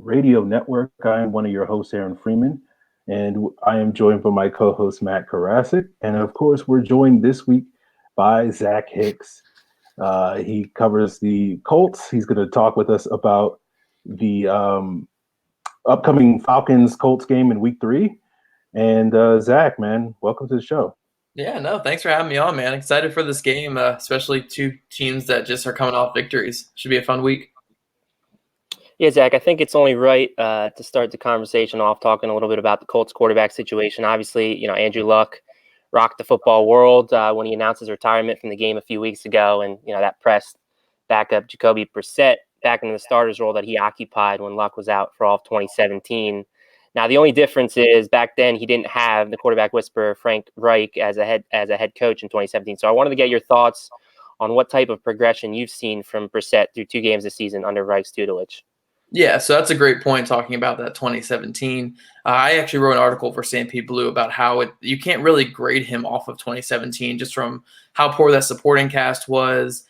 Radio Network. I am one of your hosts, Aaron Freeman, and I am joined by my co-host Matt Karasik. And of course, we're joined this week by Zach Hicks. He covers the Colts. He's going to talk with us about the upcoming Falcons Colts game in Week 3. And Zach, man, welcome to the show. Yeah, no, thanks for having me on, man. Excited for this game, especially two teams that just are coming off victories. Should be a fun week. Yeah, Zach, I think it's only right to start the conversation off talking a little bit about the Colts quarterback situation. Obviously, Andrew Luck rocked the football world when he announced his retirement from the game a few weeks ago, and that pressed backup Jacoby Brissett back into the starter's role that he occupied when Luck was out for all of 2017. Now, the only difference is back then he didn't have the quarterback whisperer Frank Reich as a head coach in 2017. So I wanted to get your thoughts on what type of progression you've seen from Brissett through 2 games this season under Reich's tutelage. Yeah, so that's a great point talking about that 2017. I actually wrote an article for Stampede Blue about how you can't really grade him off of 2017 just from how poor that supporting cast was,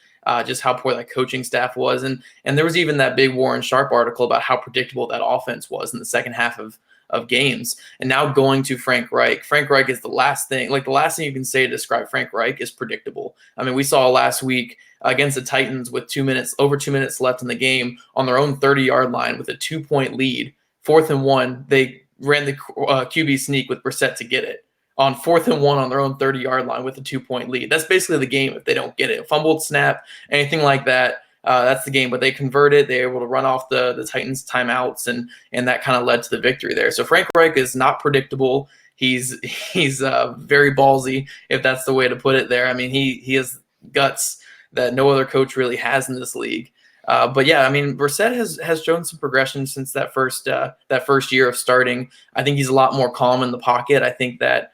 just how poor that coaching staff was. And there was even that big Warren Sharp article about how predictable that offense was in the second half of games. And now going to Frank Reich. Frank Reich is the last thing you can say to describe Frank Reich is predictable. I mean, we saw last week against the Titans with over 2 minutes left in the game on their own 30-yard line with a 2-point lead, 4th and 1. They ran the QB sneak with Brissett to get it on 4th and 1 on their own 30-yard line with a 2-point lead. That's basically the game if they don't get it. Fumbled snap, anything like that. That's the game, but they converted. They were able to run off the Titans' timeouts, and that kind of led to the victory there. So Frank Reich is not predictable. He's very ballsy, if that's the way to put it there. I mean, he has guts that no other coach really has in this league. But yeah, I mean, Brissett has shown some progression since that first year of starting. I think he's a lot more calm in the pocket. I think that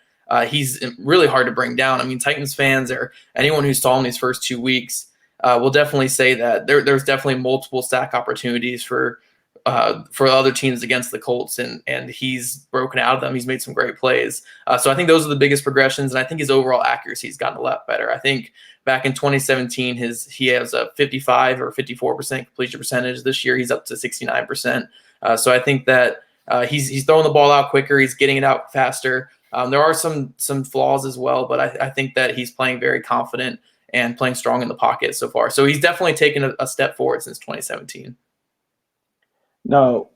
he's really hard to bring down. I mean, Titans fans or anyone who saw him these first 2 weeks will definitely say that there's definitely multiple sack opportunities for other teams against the Colts, and he's broken out of them. He's made some great plays. So I think those are the biggest progressions, and I think his overall accuracy has gotten a lot better. I think back in 2017, he has a 55 or 54% completion percentage. This year, he's up to 69%. So I think that he's throwing the ball out quicker. He's getting it out faster. There are some flaws as well, but I think that he's playing very confident and playing strong in the pocket so far. So he's definitely taken a step forward since 2017. Now,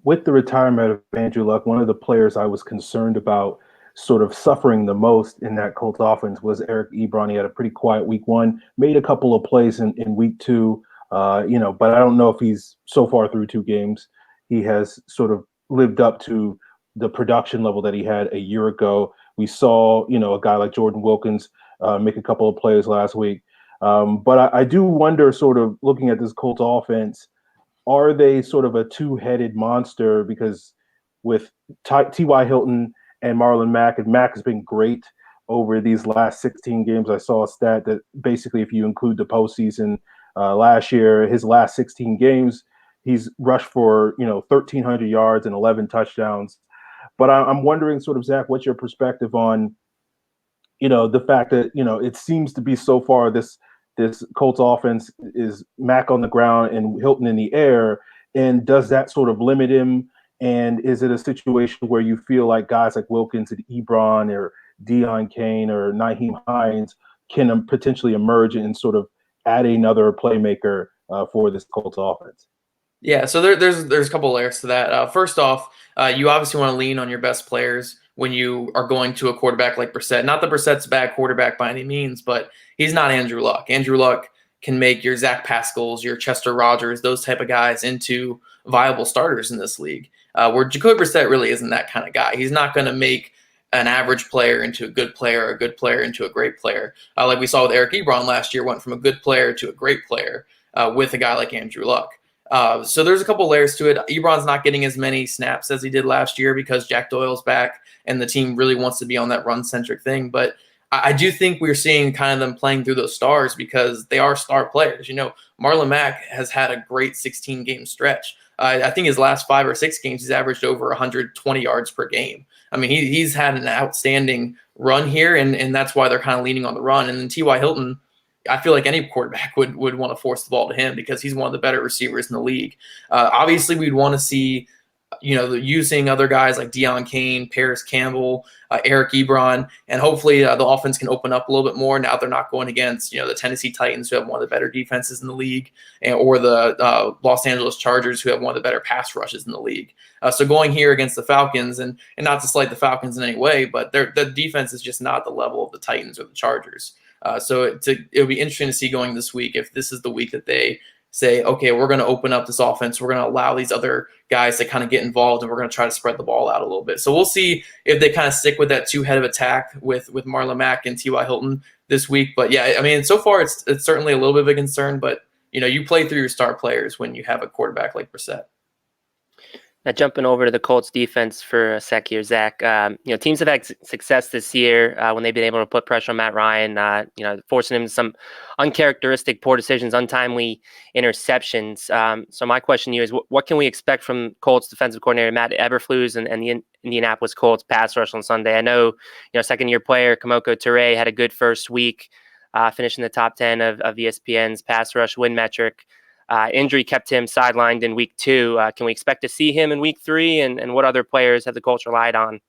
with the retirement of Andrew Luck, one of the players I was concerned about sort of suffering the most in that Colts offense was Eric Ebron. He had a pretty quiet week 1, made a couple of plays in week 2, but I don't know if he's so far through 2 games. He has sort of lived up to the production level that he had a year ago. We saw, a guy like Jordan Wilkins make a couple of plays last week. But I do wonder, sort of looking at this Colts offense, are they sort of a two-headed monster? Because with T.Y. Hilton and Marlon Mack, and Mack has been great over these last 16 games. I saw a stat that basically, if you include the postseason last year, his last 16 games, he's rushed for 1,300 yards and 11 touchdowns. But I'm wondering, sort of, Zach, what's your perspective on the fact that, it seems to be so far this Colts offense is Mack on the ground and Hilton in the air. And does that sort of limit him? And is it a situation where you feel like guys like Wilkins and Ebron or Deion Kane or Nyheim Hines can potentially emerge and sort of add another playmaker for this Colts offense? Yeah, so there's a couple layers to that. First off, you obviously want to lean on your best players when you are going to a quarterback like Brissett. Not that Brissett's a bad quarterback by any means, but he's not Andrew Luck. Andrew Luck can make your Zach Pascals, your Chester Rogers, those type of guys into viable starters in this league. Where Jacoby Brissett really isn't that kind of guy. He's not going to make an average player into a good player, or a good player into a great player. Like we saw with Eric Ebron last year, went from a good player to a great player with a guy like Andrew Luck. So there's a couple layers to it. Ebron's not getting as many snaps as he did last year because Jack Doyle's back and the team really wants to be on that run-centric thing. But I do think we're seeing kind of them playing through those stars because they are star players. Marlon Mack has had a great 16-game stretch. I think his last 5 or 6 games, he's averaged over 120 yards per game. I mean, he's had an outstanding run here, and that's why they're kind of leaning on the run. And then T.Y. Hilton, I feel like any quarterback would want to force the ball to him because he's one of the better receivers in the league. Obviously, we'd want to see using other guys like Deion Kane, Paris Campbell, Eric Ebron, and hopefully the offense can open up a little bit more. Now they're not going against the Tennessee Titans, who have one of the better defenses in the league, or the Los Angeles Chargers, who have one of the better pass rushes in the league. So going here against the Falcons, and not to slight the Falcons in any way, but the defense is just not the level of the Titans or the Chargers. So it'll be interesting to see going this week if this is the week that they say, okay, we're going to open up this offense. We're going to allow these other guys to kind of get involved, and we're going to try to spread the ball out a little bit. So we'll see if they kind of stick with that two-headed attack with Marlon Mack and T.Y. Hilton this week. But yeah, I mean, so far it's certainly a little bit of a concern, but you play through your star players when you have a quarterback like Brissett. Now, jumping over to the Colts defense for a sec here, Zach. Teams have had success this year when they've been able to put pressure on Matt Ryan, forcing him to some uncharacteristic poor decisions, untimely interceptions. So my question to you is, what can we expect from Colts defensive coordinator Matt Eberflus and the Indianapolis Colts pass rush on Sunday? I know, second-year player Kamoko Toure had a good first week, finishing the top 10 of ESPN's pass rush win metric. Injury kept him sidelined in week 2. Can we expect to see him in week 3? And what other players have the Colts relied on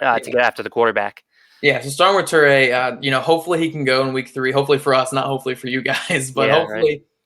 to get after the quarterback? Yeah, so starting with Toure, hopefully he can go in week 3. Hopefully for us, not hopefully for you guys, but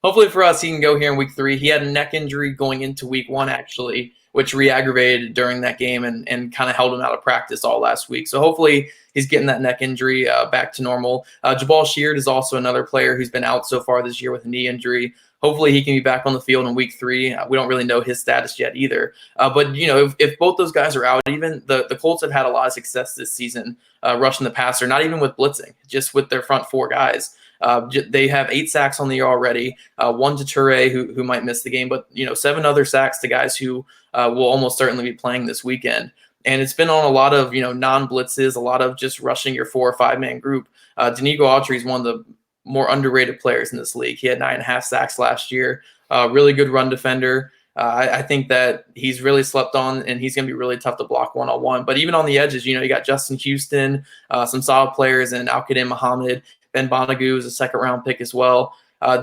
hopefully for us, he can go here in week 3. He had a neck injury going into week 1, actually, which re-aggravated during that game and kind of held him out of practice all last week. So hopefully he's getting that neck injury back to normal. Jabal Sheard is also another player who's been out so far this year with a knee injury. Hopefully he can be back on the field in week 3. We don't really know his status yet either. But, if both those guys are out, even the Colts have had a lot of success this season rushing the passer, not even with blitzing, just with their front 4 guys. They have 8 sacks on the year already, 1 to Toure, who might miss the game, but 7 other sacks to guys who will almost certainly be playing this weekend. And it's been on a lot of non-blitzes, a lot of just rushing your 4 or 5-man group. Danico Autry is one of the more underrated players in this league. He had 9.5 sacks last year. Really good run defender. I think that he's really slept on, and he's going to be really tough to block one-on-one. But even on the edges, you got Justin Houston, some solid players, and Al-Qadim Muhammad. Ben Bonagou is a second-round pick as well.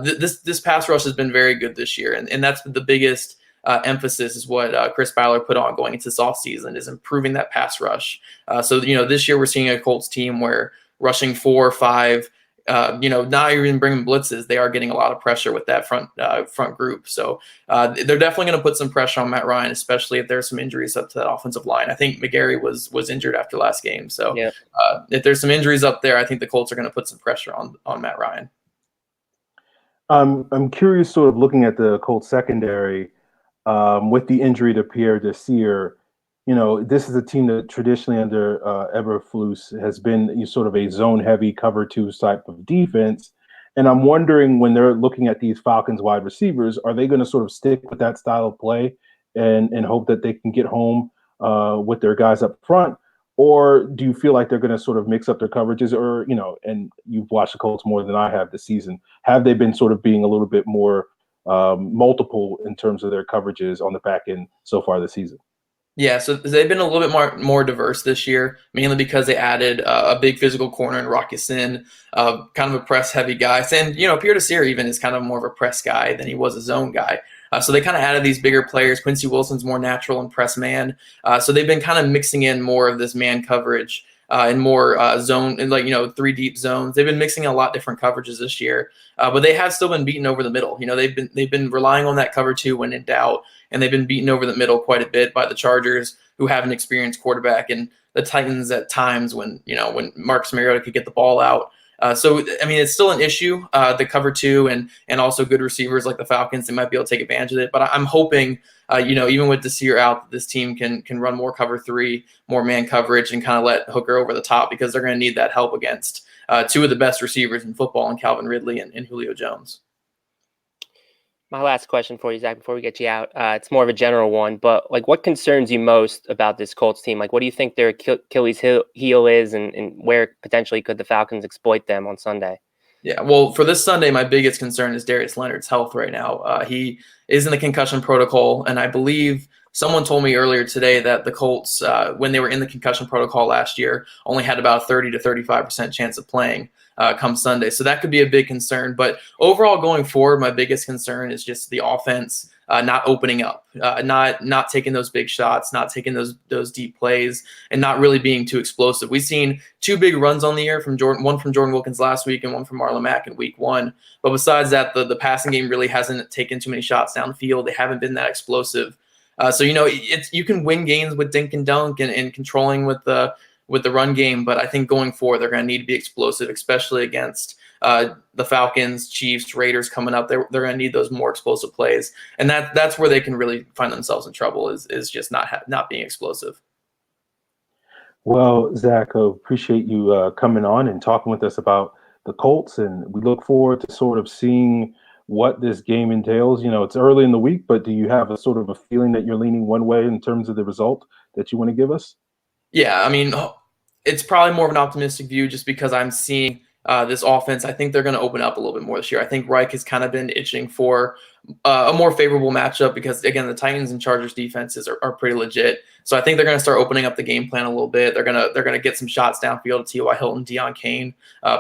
This pass rush has been very good this year, and that's the biggest emphasis is what Chris Ballard put on going into this offseason is improving that pass rush. So this year we're seeing a Colts team where rushing 4 or 5, not even bringing blitzes, they are getting a lot of pressure with that front group. So they're definitely going to put some pressure on Matt Ryan, especially if there's some injuries up to that offensive line. I think McGarry was injured after last game. So if there's some injuries up there, I think the Colts are going to put some pressure on Matt Ryan. I'm curious, sort of looking at the Colts secondary with the injury to Pierre Desir. This is a team that traditionally under Eberflus has been sort of a zone-heavy cover 2 type of defense. And I'm wondering, when they're looking at these Falcons wide receivers, are they going to sort of stick with that style of play and hope that they can get home with their guys up front? Or do you feel like they're going to sort of mix up their coverages? Or, and you've watched the Colts more than I have this season. Have they been sort of being a little bit more multiple in terms of their coverages on the back end so far this season? Yeah, so they've been a little bit more diverse this year, mainly because they added a big physical corner in Rock Ya-Sin, kind of a press-heavy guy. And, Pierre Desir even is kind of more of a press guy than he was a zone guy. So they kind of added these bigger players. Quincy Wilson's more natural and press man. So they've been kind of mixing in more of this man coverage and more zone, and 3 deep zones. They've been mixing a lot different coverages this year, but they have still been beaten over the middle. They've been relying on that cover 2 when in doubt, and they've been beaten over the middle quite a bit by the Chargers, who have an experienced quarterback, and the Titans at times when Marcus Mariota could get the ball out. So I mean, it's still an issue, the cover 2 and also good receivers like the Falcons, they might be able to take advantage of it. But I'm hoping, even with Desir out, this team can run more cover 3, more man coverage, and kind of let Hooker over the top, because they're going to need that help against 2 of the best receivers in football, in Calvin Ridley and Julio Jones. My last question for you, Zach, before we get you out, it's more of a general one, but what concerns you most about this Colts team? What do you think their Achilles heel is, and where potentially could the Falcons exploit them on Sunday? Yeah, well, for this Sunday, my biggest concern is Darius Leonard's health right now. He is in the concussion protocol, and I believe someone told me earlier today that the Colts, when they were in the concussion protocol last year, only had about a 30 to 35% chance of playing. come Sunday. So that could be a big concern. But overall, going forward, my biggest concern is just the offense not opening up, not taking those big shots, not taking those deep plays, and not really being too explosive. We've seen 2 big runs on the year one from Jordan Wilkins last week and one from Marlon Mack in week 1. But besides that, the passing game really hasn't taken too many shots downfield. They haven't been that explosive. So you can win games with dink and dunk and controlling with the run game, but I think going forward they're going to need to be explosive, especially against the Falcons, Chiefs, Raiders coming up. They're going to need those more explosive plays, and that's where they can really find themselves in trouble is just not being explosive. Well, Zach, appreciate you coming on and talking with us about the Colts, and we look forward to sort of seeing what this game entails. It's early in the week, but do you have a sort of a feeling that you're leaning one way in terms of the result that you want to give us? Yeah, I mean, it's probably more of an optimistic view just because I'm seeing this offense. I think they're going to open up a little bit more this year. I think Reich has kind of been itching for a more favorable matchup because, again, the Titans and Chargers defenses are pretty legit. So I think they're going to start opening up the game plan a little bit. They're gonna get some shots downfield to T.Y. Hilton, Deion Kane,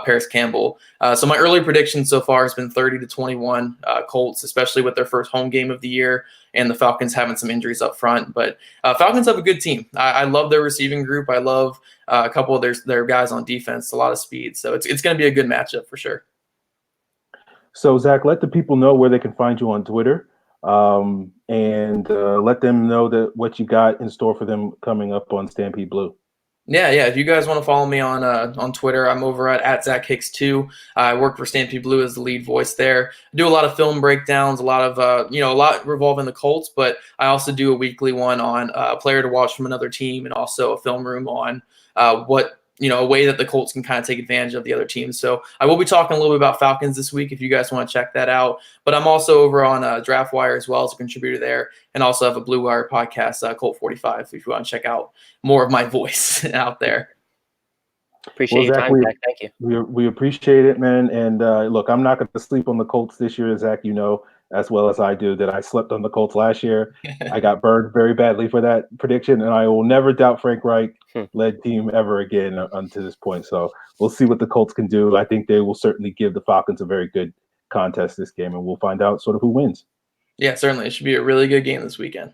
Paris Campbell. So my early prediction so far has been 30-21 Colts, especially with their first home game of the year and the Falcons having some injuries up front. But Falcons have a good team. I love their receiving group. I love a couple of their guys on defense, a lot of speed. So it's going to be a good matchup for sure. So, Zach, let the people know where they can find you on Twitter, and let them know that what you got in store for them coming up on Stampede Blue. Yeah. If you guys want to follow me on Twitter, I'm over at Zach Hicks 2. I work for Stampede Blue as the lead voice there. I do a lot of film breakdowns, a lot revolving the Colts, but I also do a weekly one on a player to watch from another team, and also a film room on a way that the Colts can kind of take advantage of the other teams. So I will be talking a little bit about Falcons this week if you guys want to check that out. But I'm also over on Draft Wire as well as a contributor there, and also have a Blue Wire podcast, Colt 45, if you want to check out more of my voice out there. Appreciate your time, Zach. Thank you. We appreciate it, man. And look, I'm not going to sleep on the Colts this year, Zach. As well as I do that I slept on the Colts last year. I got burned very badly for that prediction, and I will never doubt Frank Reich led team ever again unto this point. So we'll see what the Colts can do. I think they will certainly give the Falcons a very good contest this game, and we'll find out sort of who wins. Yeah, certainly. It should be a really good game this weekend.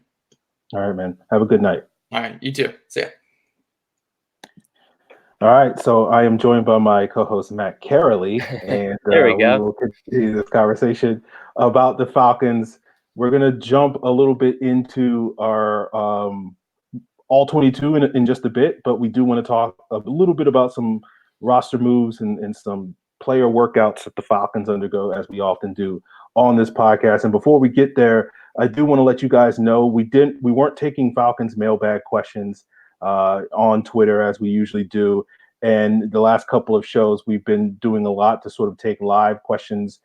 All right, man. Have a good night. All right, you too. See ya. All right, so I am joined by my co-host Matt Caroley, and there we go. will continue this conversation about the Falcons. We're going to jump a little bit into our all 22 in just a bit, but we do want to talk a little bit about some roster moves and some player workouts that the Falcons undergo, as we often do on this podcast. And before we get there, I do want to let you guys know we weren't taking Falcons mailbag questions on Twitter as we usually do. And the last couple of shows, we've been doing a lot to sort of take live questions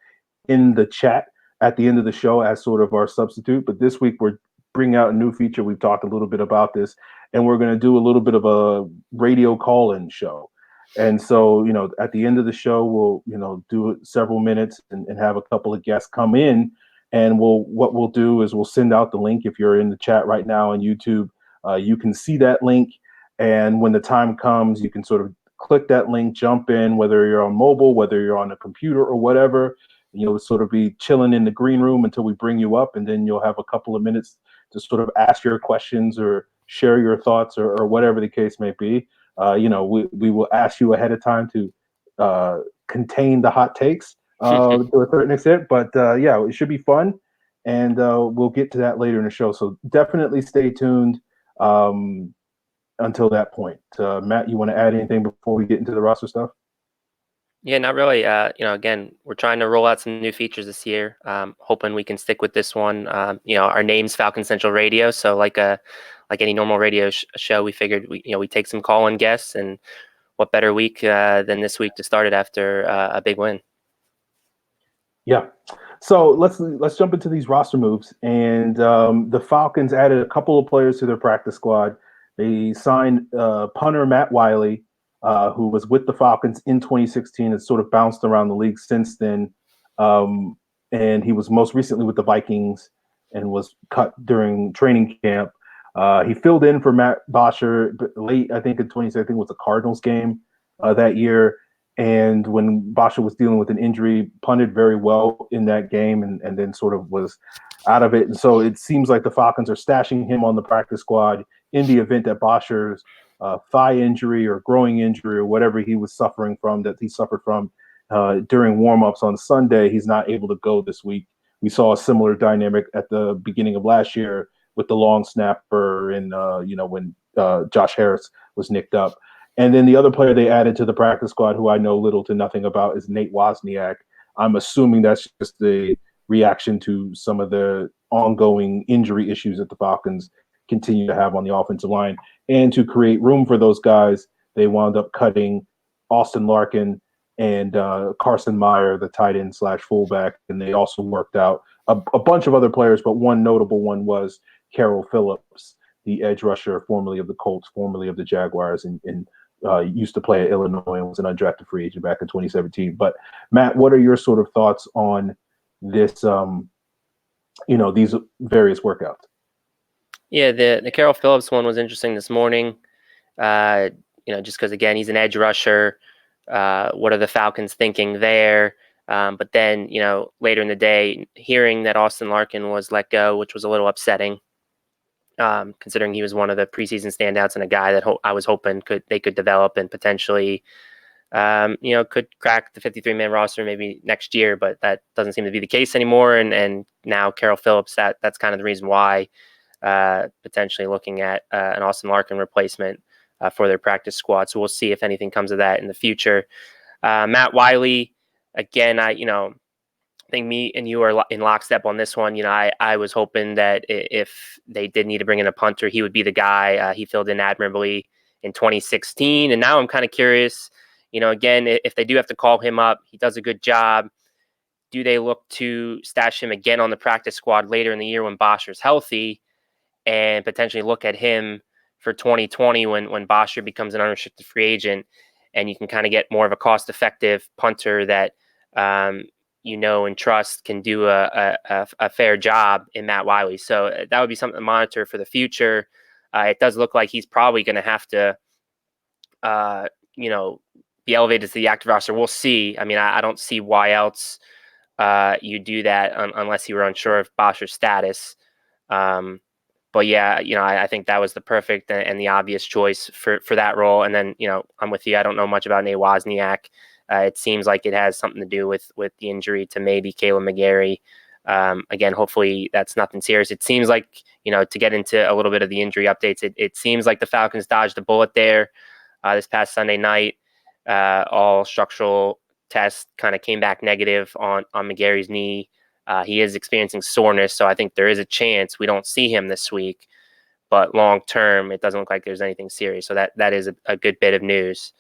in the chat at the end of the show as sort of our substitute. But this week, we're bringing out a new feature. We've talked a little bit about this, and we're going to do a little bit of a radio call-in show. And so, at the end of the show, we'll, do several minutes and have a couple of guests come in. And what we'll do is we'll send out the link. If you're in the chat right now on YouTube, you can see that link, and when the time comes, you can sort of click that link, jump in, whether you're on mobile, whether you're on a computer or whatever. You'll sort of be chilling in the green room until we bring you up, and then you'll have a couple of minutes to sort of ask your questions or share your thoughts or whatever the case may be. We will ask you ahead of time to contain the hot takes to a certain extent, but it should be fun, and we'll get to that later in the show. So definitely stay tuned until that point. Matt, you want to add anything before we get into the roster stuff? Yeah, not really. Again, we're trying to roll out some new features this year. Hoping we can stick with this one. Our name's Falcon Central Radio, so like any normal radio show, we figured we take some call-in guests, and what better week than this week to start it after a big win. Yeah. So let's jump into these roster moves, and the Falcons added a couple of players to their practice squad. They signed punter Matt Wiley, who was with the Falcons in 2016 and sort of bounced around the league since then. And he was most recently with the Vikings and was cut during training camp. He filled in for Matt Bosher late, I think, in 2016. I think it was the Cardinals game that year. And when Basha was dealing with an injury, punted very well in that game and then sort of was out of it. And so it seems like the Falcons are stashing him on the practice squad in the event that Basha's thigh injury or growing injury or whatever he suffered from during warmups on Sunday, he's not able to go this week. We saw a similar dynamic at the beginning of last year with the long snapper and, when Josh Harris was nicked up. And then the other player they added to the practice squad, who I know little to nothing about, is Nate Wozniak. I'm assuming that's just the reaction to some of the ongoing injury issues that the Falcons continue to have on the offensive line. And to create room for those guys, they wound up cutting Austin Larkin and Carson Meyer, the tight end / fullback. And they also worked out a bunch of other players, but one notable one was Carroll Phillips, the edge rusher, formerly of the Colts, formerly of the Jaguars, and used to play at Illinois and was an undrafted free agent back in 2017. But Matt, what are your sort of thoughts on this, these various workouts? Yeah, the Carroll Phillips one was interesting this morning. Just because, again, he's an edge rusher. What are the Falcons thinking there? But then, later in the day, hearing that Austin Larkin was let go, which was a little upsetting. Considering he was one of the preseason standouts and a guy that I was hoping they could develop and potentially, could crack the 53-man roster maybe next year, but that doesn't seem to be the case anymore. And now Carroll Phillips, that's kind of the reason why potentially looking at an Austin Larkin replacement for their practice squad. So we'll see if anything comes of that in the future. Matt Wiley, again, I think me and you are in lockstep on this one. I was hoping that if they did need to bring in a punter, he would be the guy. He filled in admirably in 2016. And now I'm kind of curious, again, if they do have to call him up, he does a good job. Do they look to stash him again on the practice squad later in the year when Bosher's healthy and potentially look at him for 2020 when Bosher becomes an unrestricted free agent and you can kind of get more of a cost-effective punter that and trust can do a fair job in Matt Wiley. So that would be something to monitor for the future. It does look like he's probably going to have to, be elevated to the active roster. We'll see. I mean, I don't see why else you do that unless you were unsure of Bosher's status. But yeah, I think that was the perfect and the obvious choice for that role. And then, I'm with you. I don't know much about Nate Wozniak. It seems like it has something to do with the injury to maybe Caleb McGarry. Again, hopefully that's nothing serious. It seems like, to get into a little bit of the injury updates, it seems like the Falcons dodged a bullet there this past Sunday night. All structural tests kind of came back negative on McGarry's knee. He is experiencing soreness, so I think there is a chance we don't see him this week. But long term, it doesn't look like there's anything serious. So that is a good bit of news.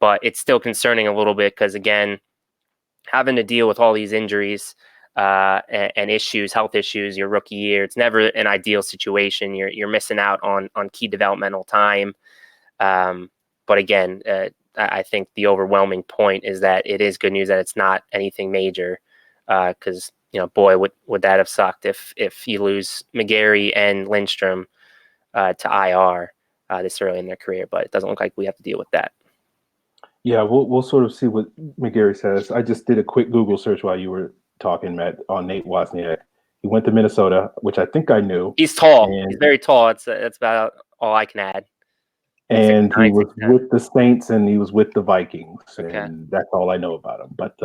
But it's still concerning a little bit because, again, having to deal with all these injuries and issues, health issues, your rookie year, it's never an ideal situation. You're missing out on key developmental time. But again, I think the overwhelming point is that it is good news that it's not anything major because, boy, would that have sucked if you lose McGarry and Lindstrom to IR this early in their career. But it doesn't look like we have to deal with that. Yeah, we'll sort of see what McGarry says. I just did a quick Google search while you were talking, Matt, on Nate Wozniak. He went to Minnesota, which I think I knew. He's tall. He's very tall. That's about all I can add. And he was with the Saints and he was with the Vikings. Okay. And that's all I know about him. But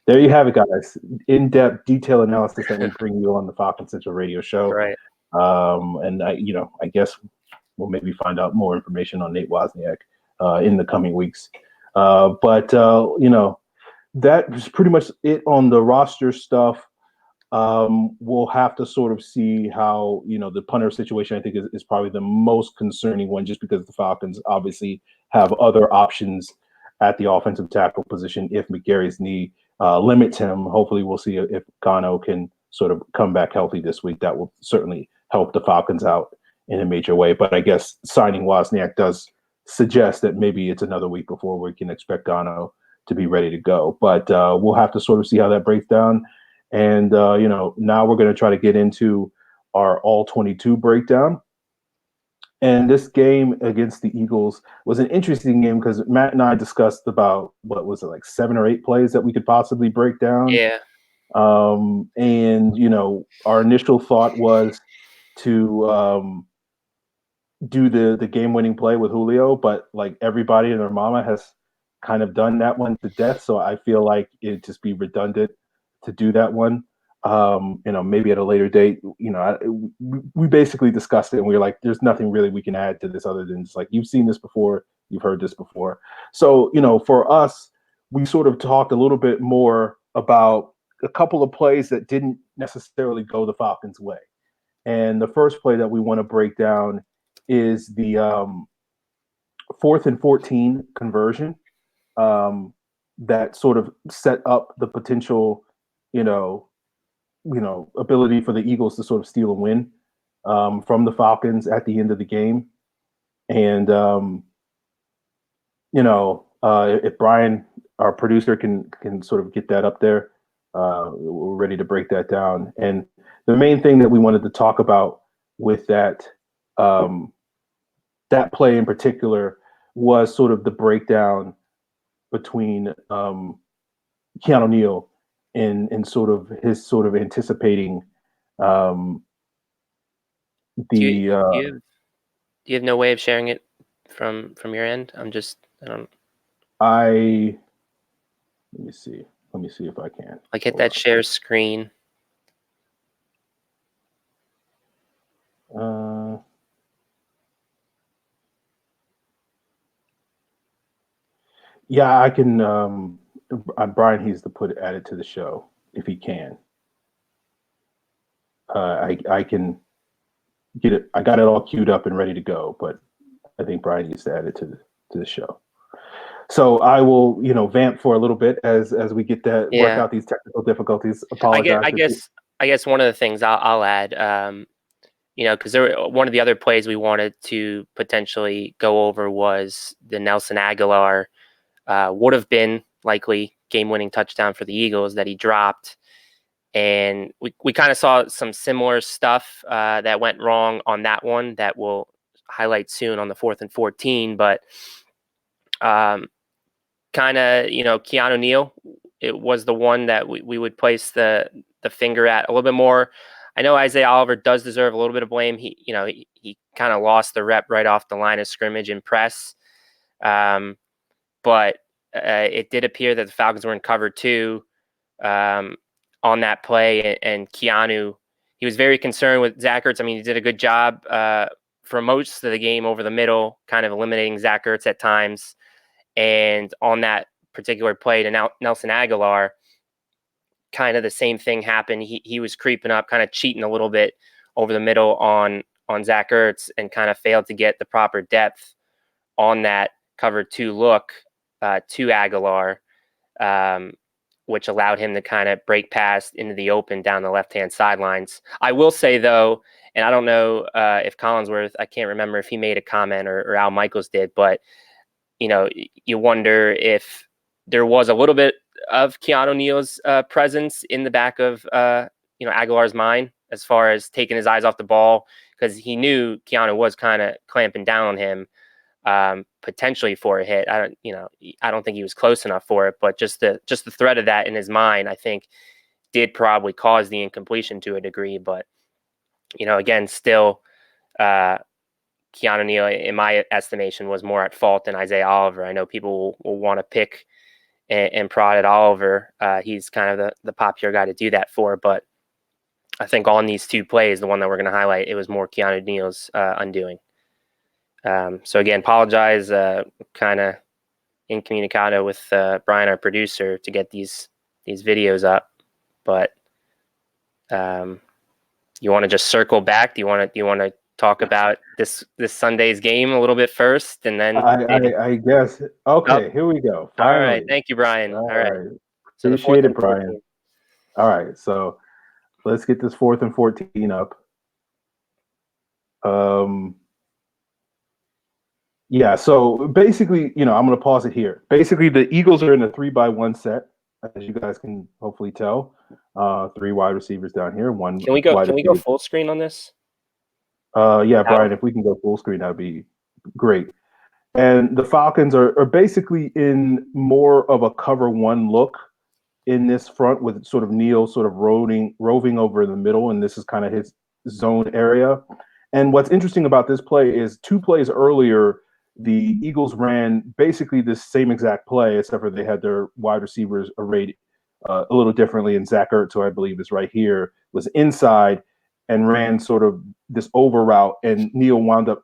there you have it, guys. In-depth detail analysis that we bring you on the Falcon Central radio show. Right. And I guess we'll maybe find out more information on Nate Wozniak in the coming weeks. But that was pretty much it on the roster stuff. We'll have to sort of see how, the punter situation, I think, is probably the most concerning one, just because the Falcons obviously have other options at the offensive tackle position if McGarry's knee limits him. Hopefully we'll see if Gano can sort of come back healthy this week. That will certainly help the Falcons out in a major way. But I guess signing Wozniak does suggest that maybe it's another week before we can expect Gano to be ready to go. But we'll have to sort of see how that breaks down. And, now we're going to try to get into our all 22 breakdown. And this game against the Eagles was an interesting game because Matt and I discussed about what was it, like 7 or 8 plays that we could possibly break down. Yeah. And our initial thought was to do the game winning play with Julio, but like everybody and their mama has kind of done that one to death. So I feel like it'd just be redundant to do that one. Maybe at a later date. We basically discussed it and we were like, there's nothing really we can add to this other than just like, you've seen this before, you've heard this before. So, for us, we sort of talked a little bit more about a couple of plays that didn't necessarily go the Falcons' way. And the first play that we want to break down is the 4th and 14 conversion that sort of set up the potential, ability for the Eagles to sort of steal a win from the Falcons at the end of the game. And, if Brian, our producer, can sort of get that up there, we're ready to break that down. And the main thing that we wanted to talk about with that that play in particular was sort of the breakdown between Keanu Neal and sort of his sort of anticipating the Do you have no way of sharing it from your end? I don't let me see if I can like hit that share screen. Yeah, I can. Brian needs to add it to the show if he can. I can get it. I got it all queued up and ready to go, but I think Brian needs to add it to the show. So I will, vamp for a little bit as we get that work out these technical difficulties. Apologize. I guess one of the things I'll add, because one of the other plays we wanted to potentially go over was the Nelson Aguilar would have been likely game-winning touchdown for the Eagles that he dropped. And we kind of saw some similar stuff that went wrong on that one that we'll highlight soon on the 4th and 14. But kind of, Keanu Neal, it was the one that we would place the finger at a little bit more. I know Isaiah Oliver does deserve a little bit of blame. He kind of lost the rep right off the line of scrimmage and press. But it did appear that the Falcons were in cover 2 on that play, and Keanu, he was very concerned with Zach Ertz. I mean, he did a good job for most of the game over the middle, kind of eliminating Zach Ertz at times. And on that particular play to Nelson Aguilar, kind of the same thing happened. He was creeping up, kind of cheating a little bit over the middle on Zach Ertz and kind of failed to get the proper depth on that cover 2 look to Aguilar, which allowed him to kind of break past into the open down the left-hand sidelines. I will say, though, and I don't know if Collinsworth, I can't remember if he made a comment or Al Michaels did, but, you wonder if there was a little bit of Keanu Neal's presence in the back of, Aguilar's mind as far as taking his eyes off the ball, because he knew Keanu was kind of clamping down on him. Potentially for a hit. I don't think he was close enough for it, but just the threat of that in his mind, I think, did probably cause the incompletion to a degree. But again, still, Keanu Neal, in my estimation, was more at fault than Isaiah Oliver. I know people will want to pick and prod at Oliver. He's kind of the popular guy to do that for, but I think on these 2 plays, the one that we're going to highlight, it was more Keanu Neal's undoing. So again, apologize, kind of incommunicado with Brian, our producer, to get these videos up. But you want to just circle back? Do you want to talk about this Sunday's game a little bit first, and then I guess. Okay, Here we go. Finally. All right, thank you, Brian. All right. So appreciate it, Brian. All right, so let's get this 4th and 14 up. Yeah, so basically, I'm going to pause it here. Basically, the Eagles are in a 3-by-1 set, as you guys can hopefully tell. 3 wide receivers down here. One. Can we go full screen on this? Yeah, Brian, if we can go full screen, that'd be great. And the Falcons are basically in more of a cover one look in this front with sort of Neal sort of roving over in the middle, and this is kind of his zone area. And what's interesting about this play is 2 plays earlier, the Eagles ran basically the same exact play, except for they had their wide receivers arrayed a little differently. And Zach Ertz, who I believe is right here, was inside and ran sort of this over route, and Neal wound up,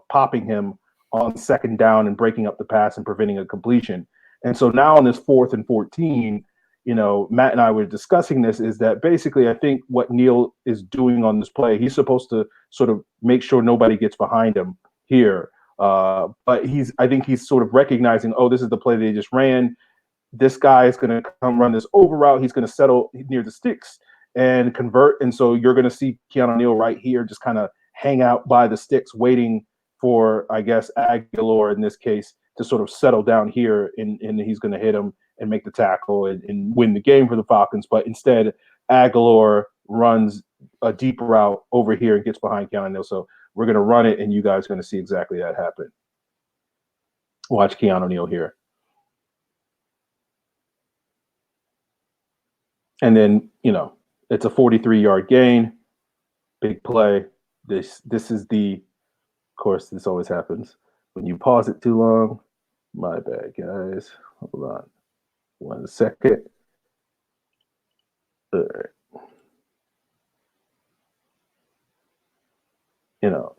popping him on second down and breaking up the pass and preventing a completion. And so now on this 4th and 14, Matt and I were discussing this, is that basically I think what Neal is doing on this play, he's supposed to sort of make sure nobody gets behind him here. But I think he's sort of recognizing, oh, this is the play they just ran. This guy is going to come run this over route. He's going to settle near the sticks and convert. And so you're going to see Keanu Neal right here just kind of hang out by the sticks, waiting for, I guess, Aguilar in this case to sort of settle down here, and he's going to hit him and make the tackle and win the game for the Falcons. But instead, Aguilar runs a deep route over here and gets behind Keanu Neal. So we're going to run it, and you guys are going to see exactly that happen. Watch Keanu Neal here. And then, it's a 43-yard gain, big play. This is of course, this always happens when you pause it too long. My bad, guys. Hold on 1 second. All right.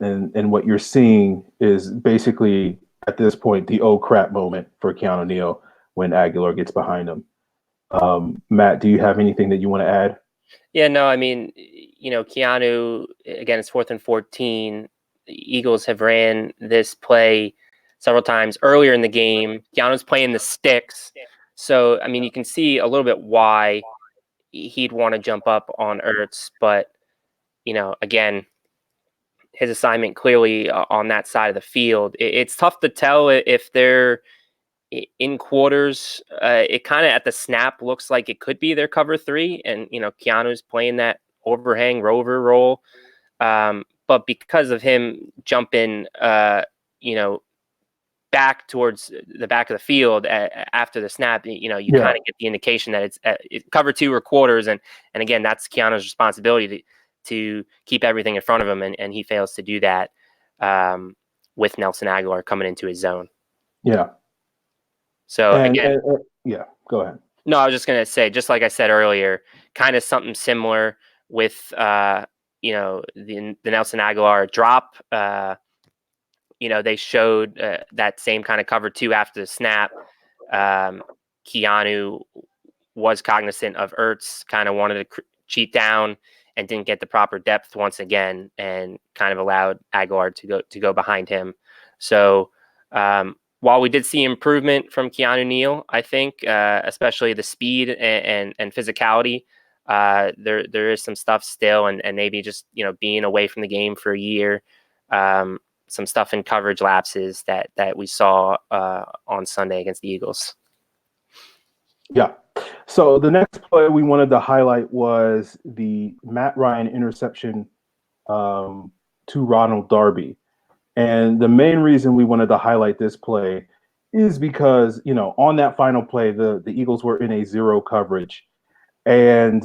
And what you're seeing is basically at this point the oh crap moment for Keanu Neal when Aguilar gets behind him. Matt, do you have anything that you want to add? Yeah, no, I mean, Keanu, again, it's 4th and 14. The Eagles have ran this play several times earlier in the game. Keanu's playing the sticks. So, I mean, you can see a little bit why he'd want to jump up on Ertz. But, again, his assignment clearly on that side of the field. It's tough to tell if they're in quarters. It kind of at the snap looks like it could be their cover 3, and Keanu's playing that overhang rover role, but because of him jumping back towards the back of the field after the snap, you kind of get the indication that it's cover 2 or quarters, and again, that's Keanu's responsibility to keep everything in front of him, and he fails to do that with Nelson Aguilar coming into his zone. Yeah. So yeah, go ahead. No, I was just going to say, just like I said earlier, kind of something similar with, the Nelson Aguilar drop. They showed that same kind of cover 2 after the snap. Keanu was cognizant of Ertz, kind of wanted to cheat down and didn't get the proper depth once again, and kind of allowed Aguilar to go behind him. So, while we did see improvement from Keanu Neal, I think, especially the speed and physicality, there is some stuff still, and maybe just being away from the game for a year, some stuff in coverage lapses that we saw on Sunday against the Eagles. Yeah. So the next play we wanted to highlight was the Matt Ryan interception to Ronald Darby. And the main reason we wanted to highlight this play is because, on that final play, the Eagles were in a 0 coverage. And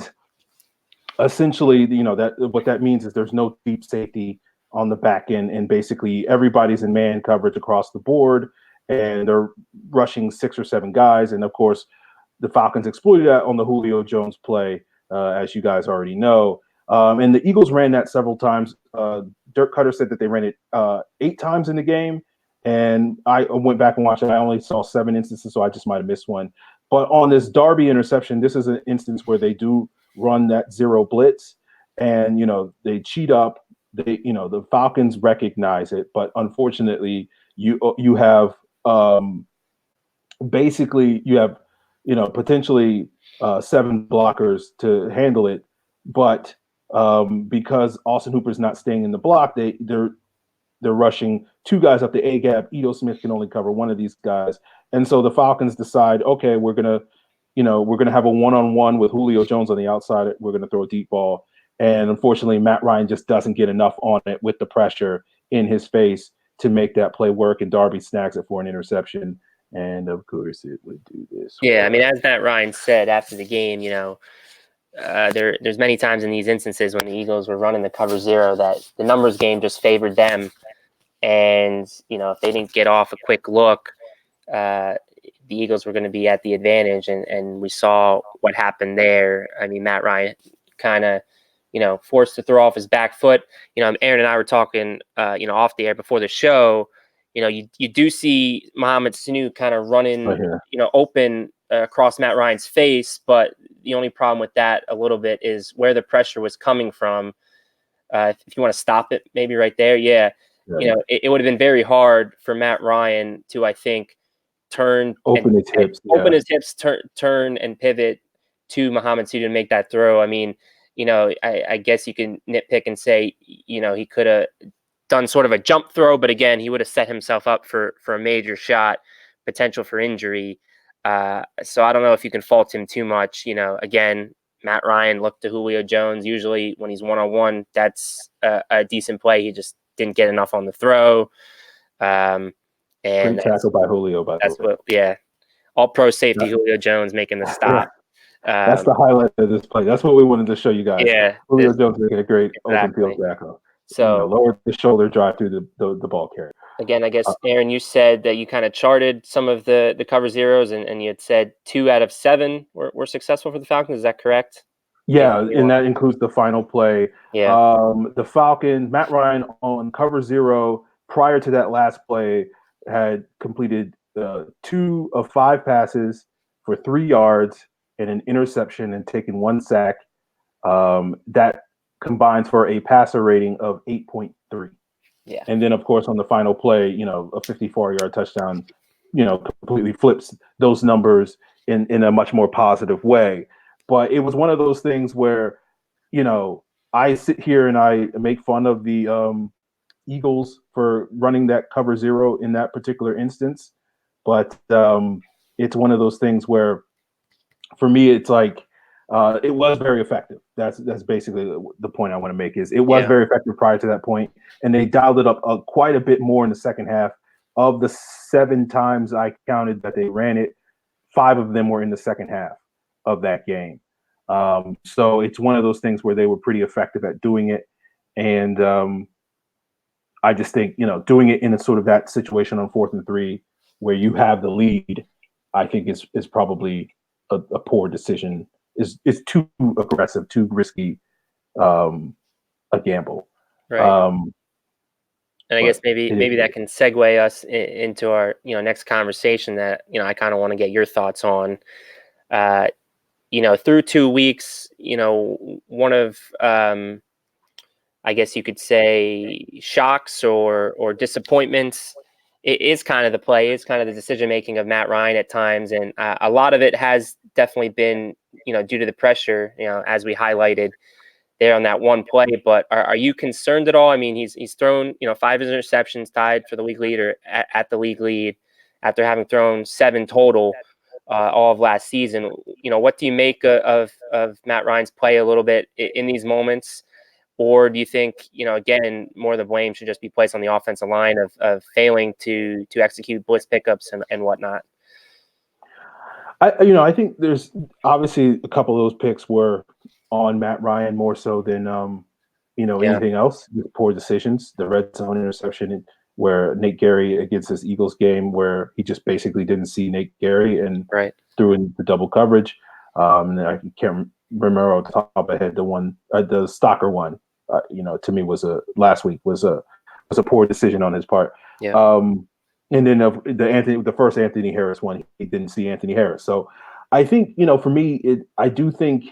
essentially, that what that means is there's no deep safety on the back end. And basically everybody's in man coverage across the board, and they're rushing 6 or 7 guys. And of course, the Falcons exploited that on the Julio Jones play, as you guys already know. And the Eagles ran that several times. Dirk Cutter said that they ran it 8 times in the game, and I went back and watched it. I only saw 7 instances, so I just might have missed one. But on this Darby interception, this is an instance where they do run that 0 blitz, and they cheat up. The Falcons recognize it, but unfortunately, you have potentially 7 blockers to handle it, but because Austin Hooper's not staying in the block, they're rushing 2 guys up the A gap. Ito Smith can only cover 1 of these guys, and so the Falcons decide, okay, we're gonna have a 1-on-1 with Julio Jones on the outside. We're gonna throw a deep ball, And unfortunately, Matt Ryan just doesn't get enough on it with the pressure in his face to make that play work. And Darby snags it for an interception. And of course, it would do this. Yeah, I mean, as Matt Ryan said after the game, there's many times in these instances when the Eagles were running the cover zero that the numbers game just favored them. And, if they didn't get off a quick look, the Eagles were going to be at the advantage. And we saw what happened there. I mean, Matt Ryan kind of, forced to throw off his back foot. Aaron and I were talking, off the air before the show. You do see Mohamed Sanu kind of running, open across Matt Ryan's face. But the only problem with that a little bit is where the pressure was coming from. If you want to stop it, maybe right there. Yeah. Right. It would have been very hard for Matt Ryan to, I think, open his hips, turn and pivot to Mohamed Sanu to make that throw. I mean, I guess you can nitpick and say, he could have done sort of a jump throw, but again, he would have set himself up for a major shot, potential for injury. So I don't know if you can fault him too much. Again, Matt Ryan looked to Julio Jones. Usually when he's one-on-one, that's a decent play. He just didn't get enough on the throw. And great tackle by Julio, by that's the way. what, yeah. All pro safety Julio Jones making the stop. That's the highlight of this play. That's what we wanted to show you guys. Yeah, Julio Jones making a great exactly. open field tackle. So lowered the shoulder, drive through the ball carrier. Again, I guess, Aaron, you said that you kind of charted some of the cover zeros, and you had said 2 out of 7 were successful for the Falcons. Is that correct? Yeah, and that includes the final play. Yeah. The Falcons, Matt Ryan on cover 0 prior to that last play had completed 2 of 5 passes for 3 yards and an interception and taken 1 sack. That combines for a passer rating of 8.3. Yeah. And then, of course, on the final play, a 54-yard touchdown, completely flips those numbers in a much more positive way. But it was one of those things where, I sit here and I make fun of the Eagles for running that cover 0 in that particular instance. But it's one of those things where, for me, it's like it was very effective. That's basically the point I want to make. Is it was very effective prior to that point, and they dialed it up quite a bit more in the second half. Of the 7 times I counted that they ran it, 5 of them were in the second half of that game. So it's one of those things where they were pretty effective at doing it, and I just think doing it in a sort of that situation on 4th and 3 where you have the lead, I think is probably a poor decision. Is too aggressive, too risky, a gamble. Right. And I guess maybe that can segue us into our next conversation that I kind of want to get your thoughts on. Through 2 weeks, one of I guess you could say shocks or disappointments. It is kind of the play, is kind of the decision making of Matt Ryan at times, and a lot of it has definitely been due to the pressure, as we highlighted there on that one play. But are you concerned at all? I mean, he's thrown 5 interceptions, tied for the league leader at the league lead after having thrown 7 total all of last season. What do you make of Matt Ryan's play a little bit in these moments? Or do you think, again, more of the blame should just be placed on the offensive line of failing to execute blitz pickups and whatnot? I think there's obviously a couple of those picks were on Matt Ryan more so than anything else. Poor decisions. The red zone interception where Nate Gary against this Eagles game where he just basically didn't see Nate Gary and threw in the double coverage. And I can't remember off the top of my head the one, the Stalker one. To me last week was a poor decision on his part. Yeah. And then the first Anthony Harris one, he didn't see Anthony Harris. So I think for me, I do think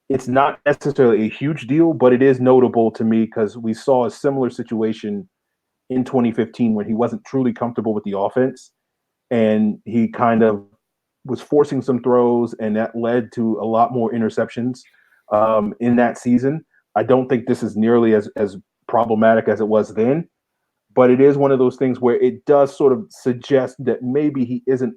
it's not necessarily a huge deal, but it is notable to me because we saw a similar situation in 2015 when he wasn't truly comfortable with the offense, and he kind of was forcing some throws, and that led to a lot more interceptions in that season. I don't think this is nearly as problematic as it was then, but it is one of those things where it does sort of suggest that maybe he isn't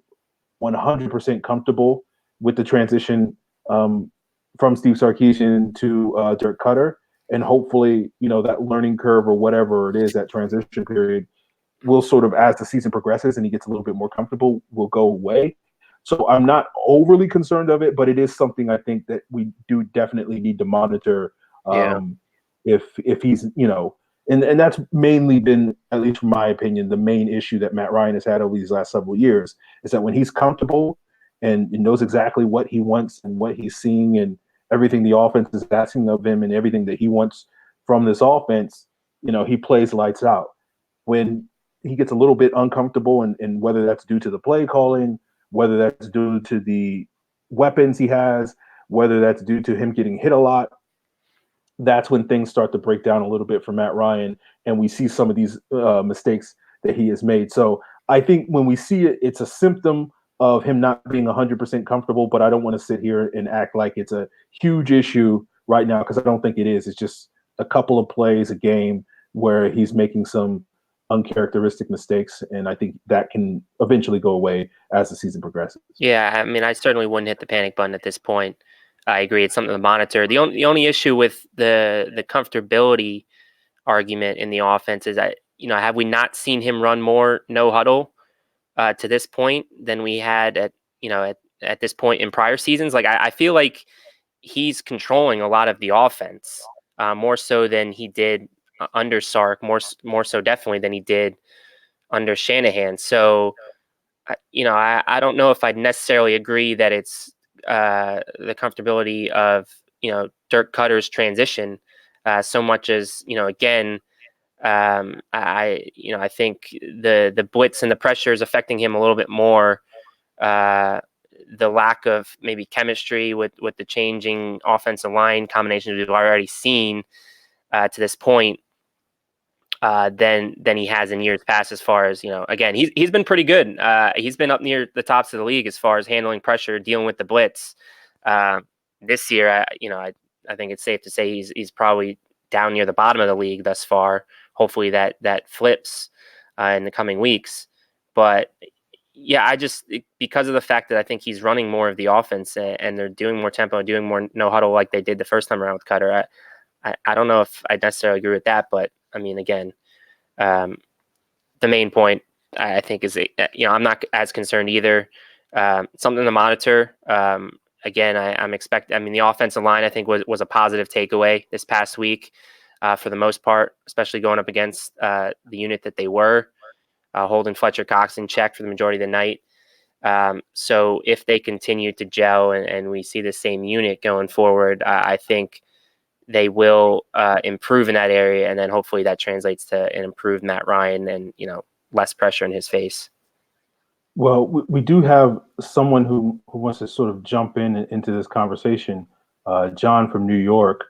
100% comfortable with the transition from Steve Sarkisian to Dirk Cutter. and hopefully, that learning curve or whatever it is, that transition period will sort of, as the season progresses and he gets a little bit more comfortable, will go away. So I'm not overly concerned of it, but it is something I think that we do definitely need to monitor. If he's, and that's mainly been, at least from my opinion, the main issue that Matt Ryan has had over these last several years is that when he's comfortable and knows exactly what he wants and what he's seeing and everything the offense is asking of him and everything that he wants from this offense, he plays lights out. When he gets a little bit uncomfortable, and whether that's due to the play calling, whether that's due to the weapons he has, whether that's due to him getting hit a lot, that's when things start to break down a little bit for Matt Ryan, and we see some of these mistakes that he has made. So I think when we see it, it's a symptom of him not being 100% comfortable, but I don't want to sit here and act like it's a huge issue right now, because I don't think it is. It's just a couple of plays a game where he's making some uncharacteristic mistakes, and I think that can eventually go away as the season progresses. Yeah, I mean, I certainly wouldn't hit the panic button at this point. I agree, it's something to monitor. The only issue with the comfortability argument in the offense is that, have we not seen him run more no huddle to this point than we had at this point in prior seasons? Like, I feel like he's controlling a lot of the offense more so than he did under Sark, more so definitely than he did under Shanahan. So, I don't know if I'd necessarily agree that it's the comfortability of Dirk Cutter's transition so much as again. I think the blitz and the pressure is affecting him a little bit more. The lack of maybe chemistry with the changing offensive line combinations we've already seen to this point than he has in years past. As far as again, he's been pretty good. He's been up near the tops of the league as far as handling pressure, dealing with the blitz. This year, I think it's safe to say he's probably down near the bottom of the league thus far. Hopefully that flips in the coming weeks. But yeah, because of the fact that I think he's running more of the offense and they're doing more tempo, doing more no huddle like they did the first time around with Cutter. I don't know if I necessarily agree with that, but I mean, again, the main point I think is I'm not as concerned either. Something to monitor. Again, I'm expecting. I mean, the offensive line I think was a positive takeaway this past week. For the most part, especially going up against the unit that they were, holding Fletcher Cox in check for the majority of the night. So if they continue to gel and we see the same unit going forward, I think they will improve in that area, and then hopefully that translates to an improved Matt Ryan and less pressure in his face. Well, we do have someone who wants to sort of jump into this conversation, John from New York.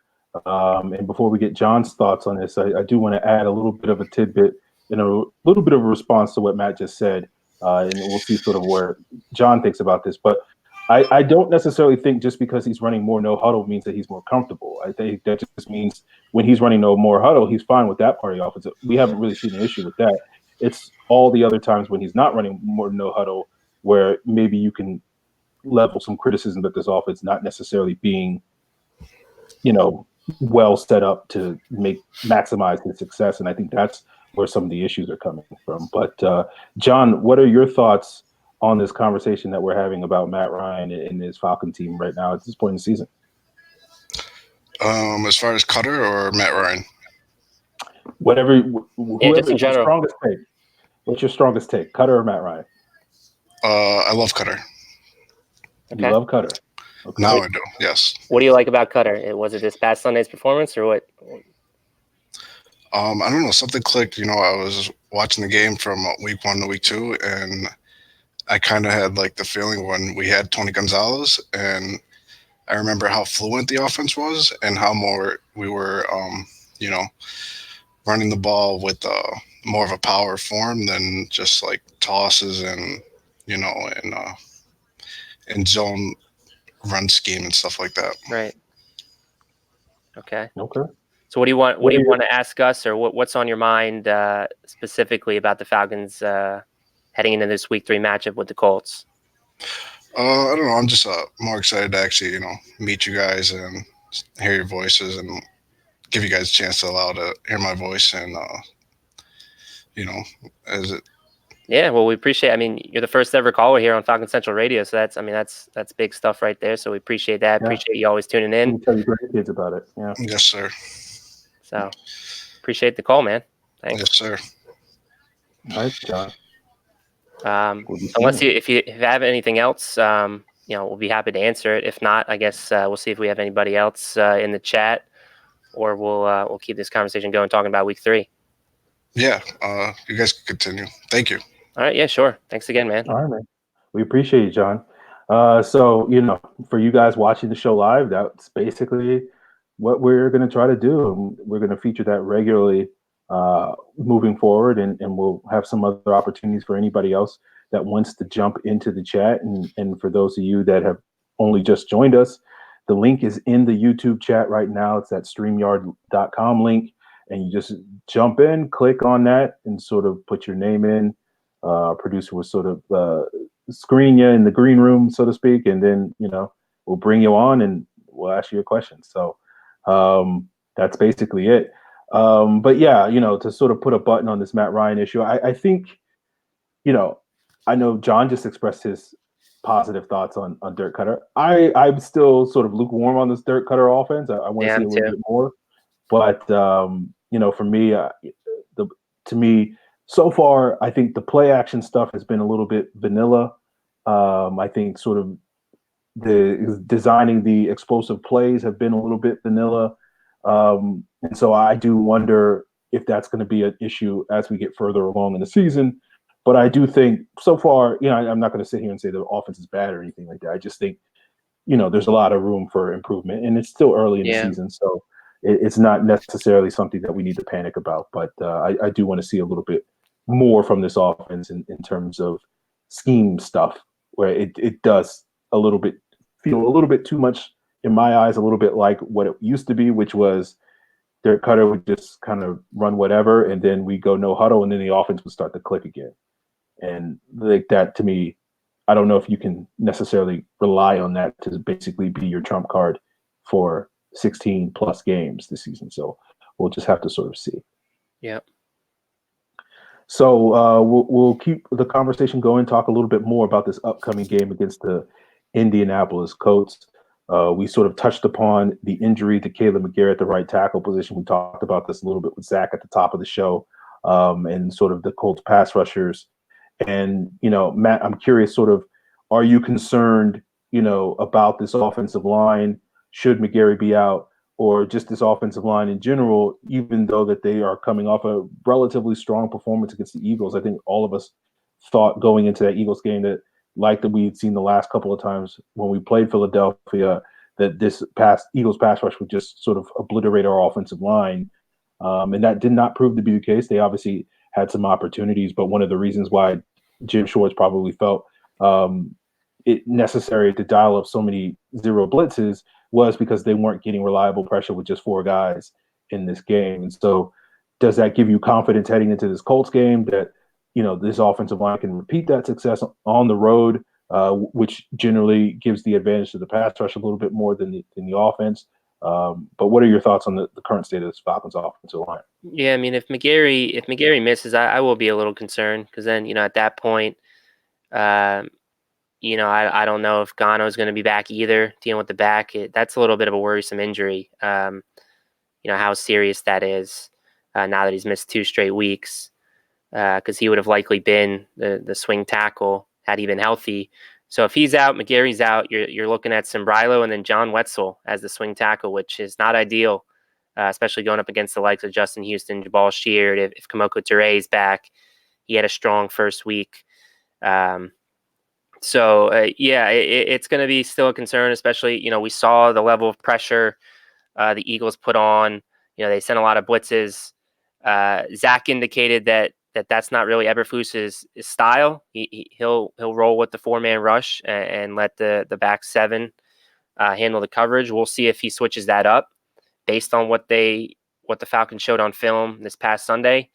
And before we get John's thoughts on this, I do want to add a little bit of a tidbit and a little bit of a response to what Matt just said. And we'll see sort of where John thinks about this. But I don't necessarily think just because he's running more no huddle means that he's more comfortable. I think that just means when he's running no more huddle, he's fine with that part of the offense. We haven't really seen an issue with that. It's all the other times when he's not running more no huddle where maybe you can level some criticism that this offense not necessarily being, well set up to maximize his success. And I think that's where some of the issues are coming from. But John, what are your thoughts on this conversation that we're having about Matt Ryan and his Falcon team right now at this point in the season? As far as Cutter or Matt Ryan? Whoever just in general. Strongest take. What's your strongest take, Cutter or Matt Ryan? I love Cutter. Okay. You love Cutter. Okay. Now I do, yes. What do you like about Cutter? Was it this past Sunday's performance or what? I don't know. Something clicked. I was watching the game from week 1 to week 2, and I kind of had like the feeling when we had Tony Gonzalez, and I remember how fluent the offense was and how more we were, running the ball with more of a power form than just like tosses and, and zone run scheme and stuff like that. Right. Okay. Okay. So what do you want? What do you want to ask us, or what's on your mind specifically about the Falcons heading into this Week 3 matchup with the Colts? I don't know. I'm just more excited to actually, meet you guys and hear your voices and give you guys a chance to allow to hear my voice and as it. Yeah, well, we appreciate. I mean, you're the first ever caller here on Falcon Central Radio, so that's big stuff right there. So we appreciate that. Yeah. Appreciate you always tuning in. You tell your grandkids about it. Yeah. Yes, sir. So appreciate the call, man. Thanks. Yes, sir. All right, John. Unless if you have anything else, we'll be happy to answer it. If not, I guess we'll see if we have anybody else in the chat, or we'll keep this conversation going, talking about week 3. Yeah, you guys can continue. Thank you. All right, yeah, sure. Thanks again, man. All right, man. We appreciate you, John. So, for you guys watching the show live, that's basically what we're going to try to do. And we're going to feature that regularly moving forward, and we'll have some other opportunities for anybody else that wants to jump into the chat. And for those of you that have only just joined us, the link is in the YouTube chat right now. It's that StreamYard.com link. And you just jump in, click on that, and sort of put your name in. Producer will sort of screen you in the green room, so to speak, and then we'll bring you on and we'll ask you a question. So that's basically it. But yeah, to sort of put a button on this Matt Ryan issue, I think, I know John just expressed his positive thoughts on Dirk Cutter. I'm still sort of lukewarm on this Dirk Cutter offense. I want to see a little bit more. But for me, to me, so far, I think the play action stuff has been a little bit vanilla. I think sort of the designing the explosive plays have been a little bit vanilla. And so I do wonder if that's going to be an issue as we get further along in the season. But I do think so far, I'm not going to sit here and say the offense is bad or anything like that. I just think, there's a lot of room for improvement, and it's still early in the season. So it's not necessarily something that we need to panic about. But I do want to see a little bit more from this offense in terms of scheme stuff, where it does feel a little bit too much, in my eyes, a little bit like what it used to be, which was Dirk Cutter would just kind of run whatever, and then we go no huddle, and then the offense would start to click again. And like that, to me, I don't know if you can necessarily rely on that to basically be your trump card for 16 plus games this season. So we'll just have to sort of see. Yeah. So we'll keep the conversation going, talk a little bit more about this upcoming game against the Indianapolis Colts. We sort of touched upon the injury to Caleb McGarry at the right tackle position. We talked about this a little bit with Zach at the top of the show, and sort of the Colts pass rushers. And, Matt, I'm curious, sort of, are you concerned, about this offensive line? Should McGarry be out, or just this offensive line in general, even though that they are coming off a relatively strong performance against the Eagles? I think all of us thought going into that Eagles game that, like that we had seen the last couple of times when we played Philadelphia, that this Eagles pass rush would just sort of obliterate our offensive line. And that did not prove to be the case. They obviously had some opportunities, but one of the reasons why Jim Schwartz probably felt it necessary to dial up so many zero blitzes was because they weren't getting reliable pressure with just 4 guys in this game. And so does that give you confidence heading into this Colts game that, this offensive line can repeat that success on the road, which generally gives the advantage to the pass rush a little bit more than the offense? But what are your thoughts on the current state of this Falcons offensive line? Yeah, I mean, if McGarry misses, I will be a little concerned, because then, at that point, I don't know if Gano is going to be back either, dealing with the back. That's a little bit of a worrisome injury. How serious that is now that he's missed 2 straight weeks, because he would have likely been the swing tackle had he been healthy. So if he's out, McGarry's out, you're looking at Sombrilo and then John Wetzel as the swing tackle, which is not ideal, especially going up against the likes of Justin Houston, Jabal Sheard. If Kamoko Toure is back, he had a strong first week. It's going to be still a concern, especially, we saw the level of pressure the Eagles put on. They sent a lot of blitzes. Zach indicated that's not really Eberflus's style. He'll roll with the 4-man rush and let the back 7 handle the coverage. We'll see if he switches that up based on what the Falcons showed on film this past Sunday.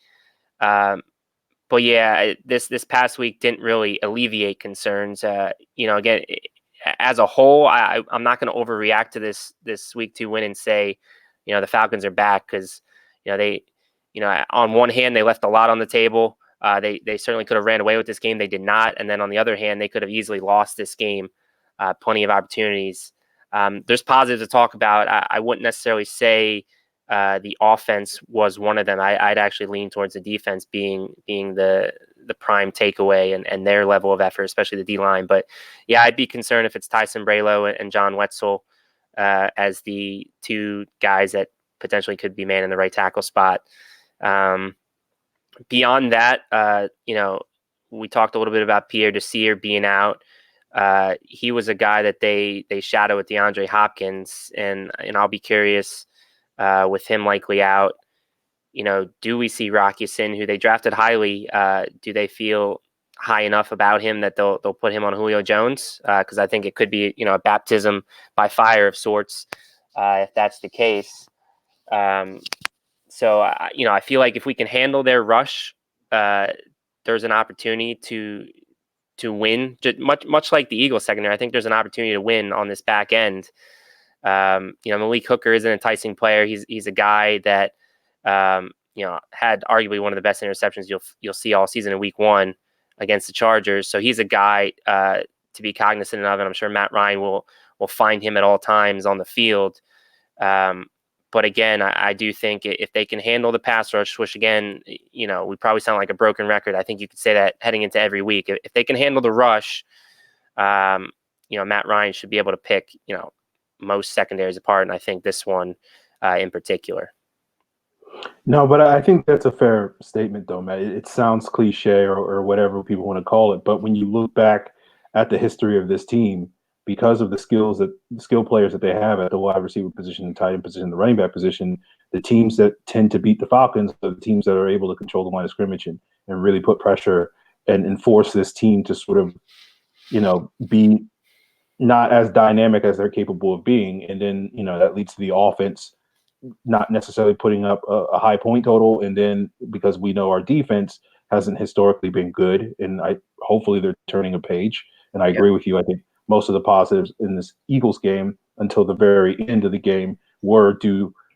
But yeah, this past week didn't really alleviate concerns. Again, as a whole, I'm not going to overreact to this week 2 win and say, the Falcons are back, because they, on one hand they left a lot on the table. They certainly could have ran away with this game. They did not. And then on the other hand, they could have easily lost this game. Plenty of opportunities. There's positives to talk about. I wouldn't necessarily say the offense was one of them. I'd actually lean towards the defense being the prime takeaway and their level of effort, especially the D-line. But yeah, I'd be concerned if it's Tyson Braylow and John Wetzel as the two guys that potentially could be man in the right tackle spot. Beyond that, we talked a little bit about Pierre Desir being out. He was a guy that they shadow with DeAndre Hopkins, and I'll be curious with him likely out. Do we see Rocky Sin, who they drafted highly? Do they feel high enough about him that they'll put him on Julio Jones? Because I think it could be a baptism by fire of sorts if that's the case. So I feel like if we can handle their rush, there's an opportunity to win. Much like the Eagles secondary, I think there's an opportunity to win on this back end. Malik Hooker is an enticing player. He's a guy that had arguably one of the best interceptions you'll see all season in Week 1 against the Chargers. So he's a guy to be cognizant of, and I'm sure Matt Ryan will find him at all times on the field. But again, I do think if they can handle the pass rush, which again, we probably sound like a broken record. I think you could say that heading into every week. If they can handle the rush, Matt Ryan should be able to pick, most secondaries apart. And I think this one in particular. No, but I think that's a fair statement, though, Matt. It sounds cliche or whatever people want to call it. But when you look back at the history of this team, because of the skill players that they have at the wide receiver position, the tight end position, the running back position, the teams that tend to beat the Falcons are the teams that are able to control the line of scrimmage and really put pressure and enforce this team to sort of, be not as dynamic as they're capable of being. And then, that leads to the offense not necessarily putting up a high point total. And then because we know our defense hasn't historically been good, and hopefully they're turning a page. And I agree with you. I think most of the positives in this Eagles game until the very end of the game were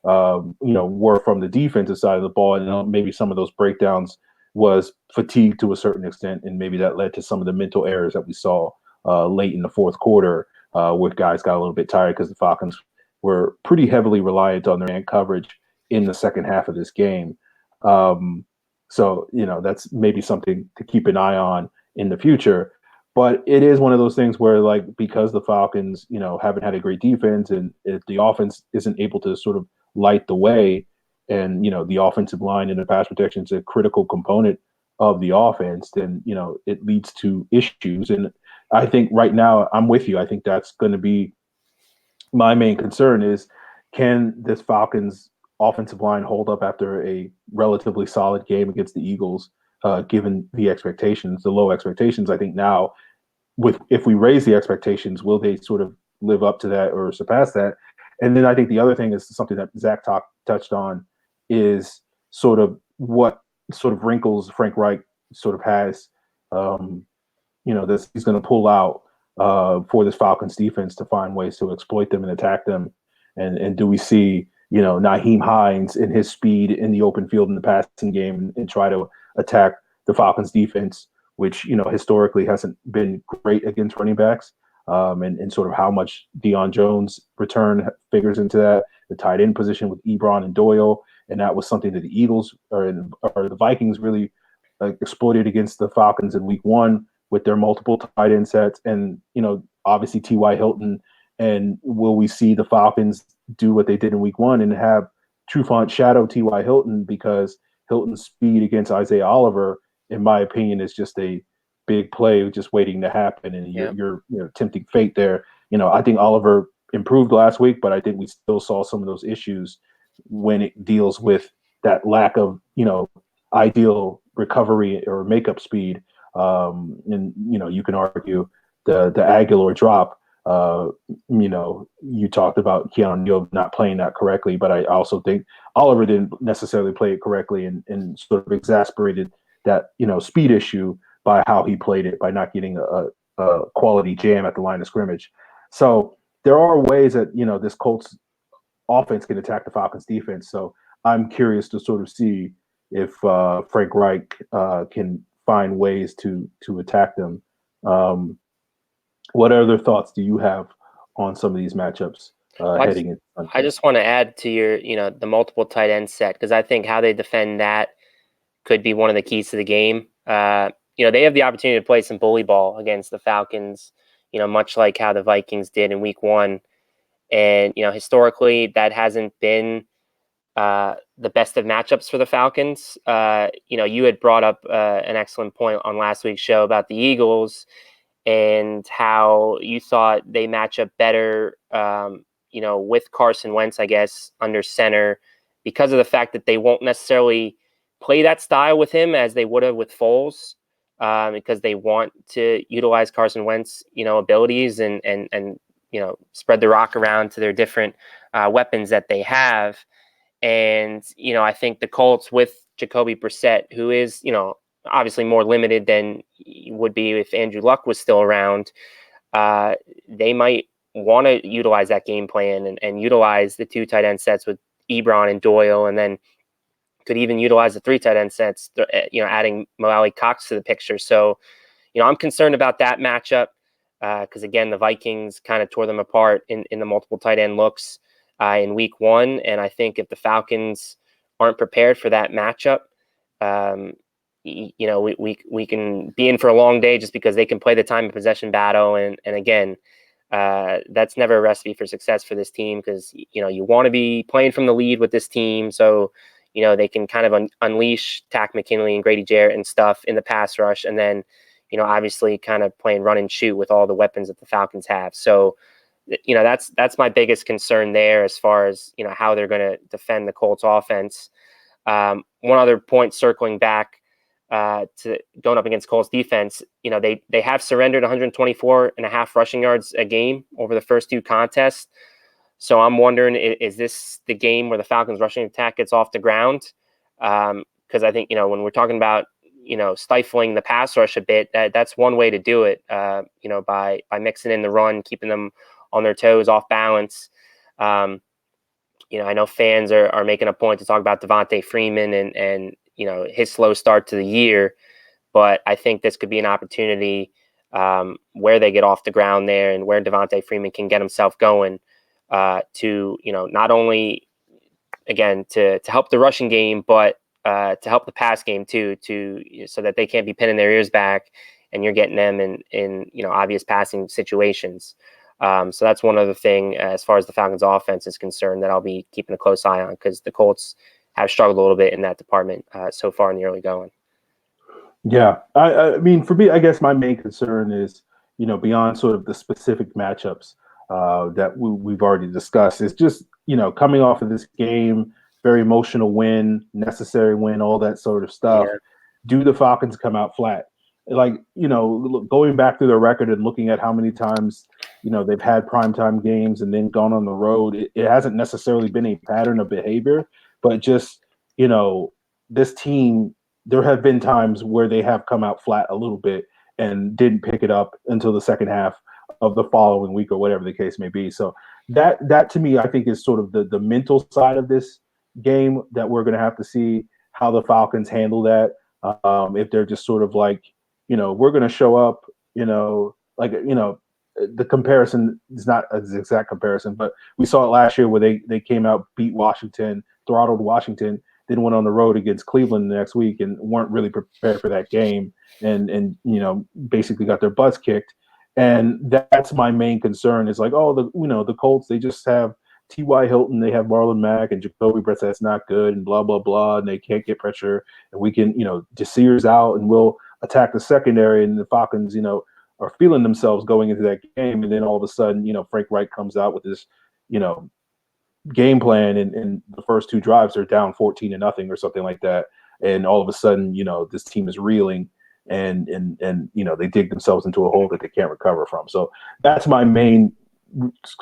were from the defensive side of the ball. And maybe some of those breakdowns was fatigue to a certain extent. And maybe that led to some of the mental errors that we saw late in the fourth quarter where guys got a little bit tired because the Falcons were pretty heavily reliant on their man coverage in the second half of this game. So, that's maybe something to keep an eye on in the future. But it is one of those things where, because the Falcons, haven't had a great defense, and if the offense isn't able to sort of light the way, and, the offensive line and the pass protection is a critical component of the offense, then, it leads to issues. And I think right now, I'm with you. I think that's going to be my main concern is, can this Falcons offensive line hold up after a relatively solid game against the Eagles? Given the expectations, the low expectations, I think now if we raise the expectations, will they sort of live up to that or surpass that? And then I think the other thing is something that Zach touched on is sort of what sort of wrinkles Frank Reich sort of has, this he's going to pull out for this Falcons defense to find ways to exploit them and attack them. And do we see, Nyheim Hines and his speed in the open field in the passing game and try to attack the Falcons defense, which, historically hasn't been great against running backs, and sort of how much Deion Jones' return figures into that, the tight end position with Ebron and Doyle. And that was something that the Eagles or the Vikings really exploited against the Falcons in Week 1 with their multiple tight end sets. And, obviously T.Y. Hilton. And will we see the Falcons do what they did in Week 1 and have Trufant shadow T.Y. Hilton, because Hilton's speed against Isaiah Oliver, in my opinion, is just a big play just waiting to happen, and you're tempting fate there. I think Oliver improved last week, but I think we still saw some of those issues when it deals with that lack of ideal recovery or makeup speed. And you can argue the Aguilar drop. You talked about Keanu Neal not playing that correctly, but I also think Oliver didn't necessarily play it correctly and sort of exasperated that, speed issue by how he played it, by not getting a quality jam at the line of scrimmage. So there are ways that, this Colts offense can attack the Falcons defense. So I'm curious to sort of see if Frank Reich can find ways to attack them. What other thoughts do you have on some of these matchups heading into Sunday? I just want to add to your, the multiple tight end set, because I think how they defend that could be one of the keys to the game. They have the opportunity to play some bully ball against the Falcons, much like how the Vikings did in week 1. And, historically, that hasn't been the best of matchups for the Falcons. You had brought up an excellent point on last week's show about the Eagles and how you thought they match up better, with Carson Wentz, I guess, under center, because of the fact that they won't necessarily play that style with him as they would have with Foles, because they want to utilize Carson Wentz, abilities and spread the rock around to their different weapons that they have. And, I think the Colts with Jacoby Brissett, who is, obviously more limited than would be if Andrew Luck was still around, they might want to utilize that game plan and utilize the 2 tight end sets with Ebron and Doyle, and then could even utilize the 3 tight end sets, adding Mo Alley Cox to the picture. So, I'm concerned about that matchup because, again, the Vikings kind of tore them apart in the multiple tight end looks in week 1. And I think if the Falcons aren't prepared for that matchup, we can be in for a long day just because they can play the time of possession battle. And again, that's never a recipe for success for this team, because, you want to be playing from the lead with this team. So, they can kind of unleash Tack McKinley and Grady Jarrett and stuff in the pass rush. And then, obviously kind of playing run and shoot with all the weapons that the Falcons have. So, that's my biggest concern there as far as, how they're going to defend the Colts offense. One other point circling back to going up against Colts defense, they have surrendered 124.5 rushing yards a game over the first 2 contests. So I'm wondering, is this the game where the Falcons rushing attack gets off the ground? Because I think, when we're talking about, stifling the pass rush a bit, that's one way to do it, by mixing in the run, keeping them on their toes, off balance. I know fans are making a point to talk about Devontae Freeman and his slow start to the year, but I think this could be an opportunity where they get off the ground there and where Devontae Freeman can get himself going to, not only, again, to help the rushing game, but to help the pass game too, so that they can't be pinning their ears back and you're getting them in obvious passing situations. So that's one other thing as far as the Falcons offense is concerned that I'll be keeping a close eye on, because the Colts have struggled a little bit in that department so far in the early going. Yeah. I mean, for me, I guess my main concern is, beyond sort of the specific matchups that we've already discussed, is just, coming off of this game, very emotional win, necessary win, all that sort of stuff. Yeah. Do the Falcons come out flat? Like, going back through their record and looking at how many times, they've had primetime games and then gone on the road, it hasn't necessarily been a pattern of behavior, but just, this team, there have been times where they have come out flat a little bit and didn't pick it up until the second half of the following week or whatever the case may be. So that to me, I think, is sort of the mental side of this game that we're going to have to see how the Falcons handle that. If they're just sort of like, we're going to show up, the comparison is not an exact comparison, but we saw it last year where they came out, beat Washington, throttled Washington, then went on the road against Cleveland the next week and weren't really prepared for that game and basically got their butts kicked. And that's my main concern is like, the Colts, they just have T.Y. Hilton, they have Marlon Mack and Jacoby Brissett's not good and blah, blah, blah, and they can't get pressure. And we can, Desir's out and we'll attack the secondary, and the Falcons, are feeling themselves going into that game. And then all of a sudden, Frank Reich comes out with this, game plan, and the first 2 drives are down 14-0 or something like that. And all of a sudden, this team is reeling and they dig themselves into a hole that they can't recover from. So that's my main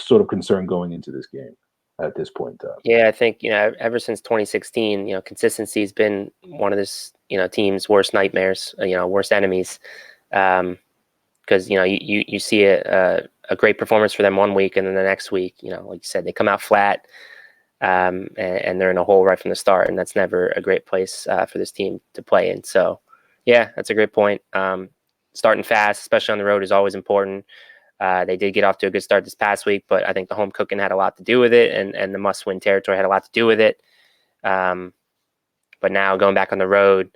sort of concern going into this game at this point. Yeah, I think, ever since 2016, consistency has been one of this, team's worst nightmares, worst enemies. Because, you see a great performance for them one week, and then the next week, like you said, they come out flat. and they're in a hole right from the start, and that's never a great place for this team to play in. So, yeah, that's a great point. Starting fast, especially on the road, is always important. They did get off to a good start this past week, but I think the home cooking had a lot to do with it, and the must-win territory had a lot to do with it. But now going back on the road,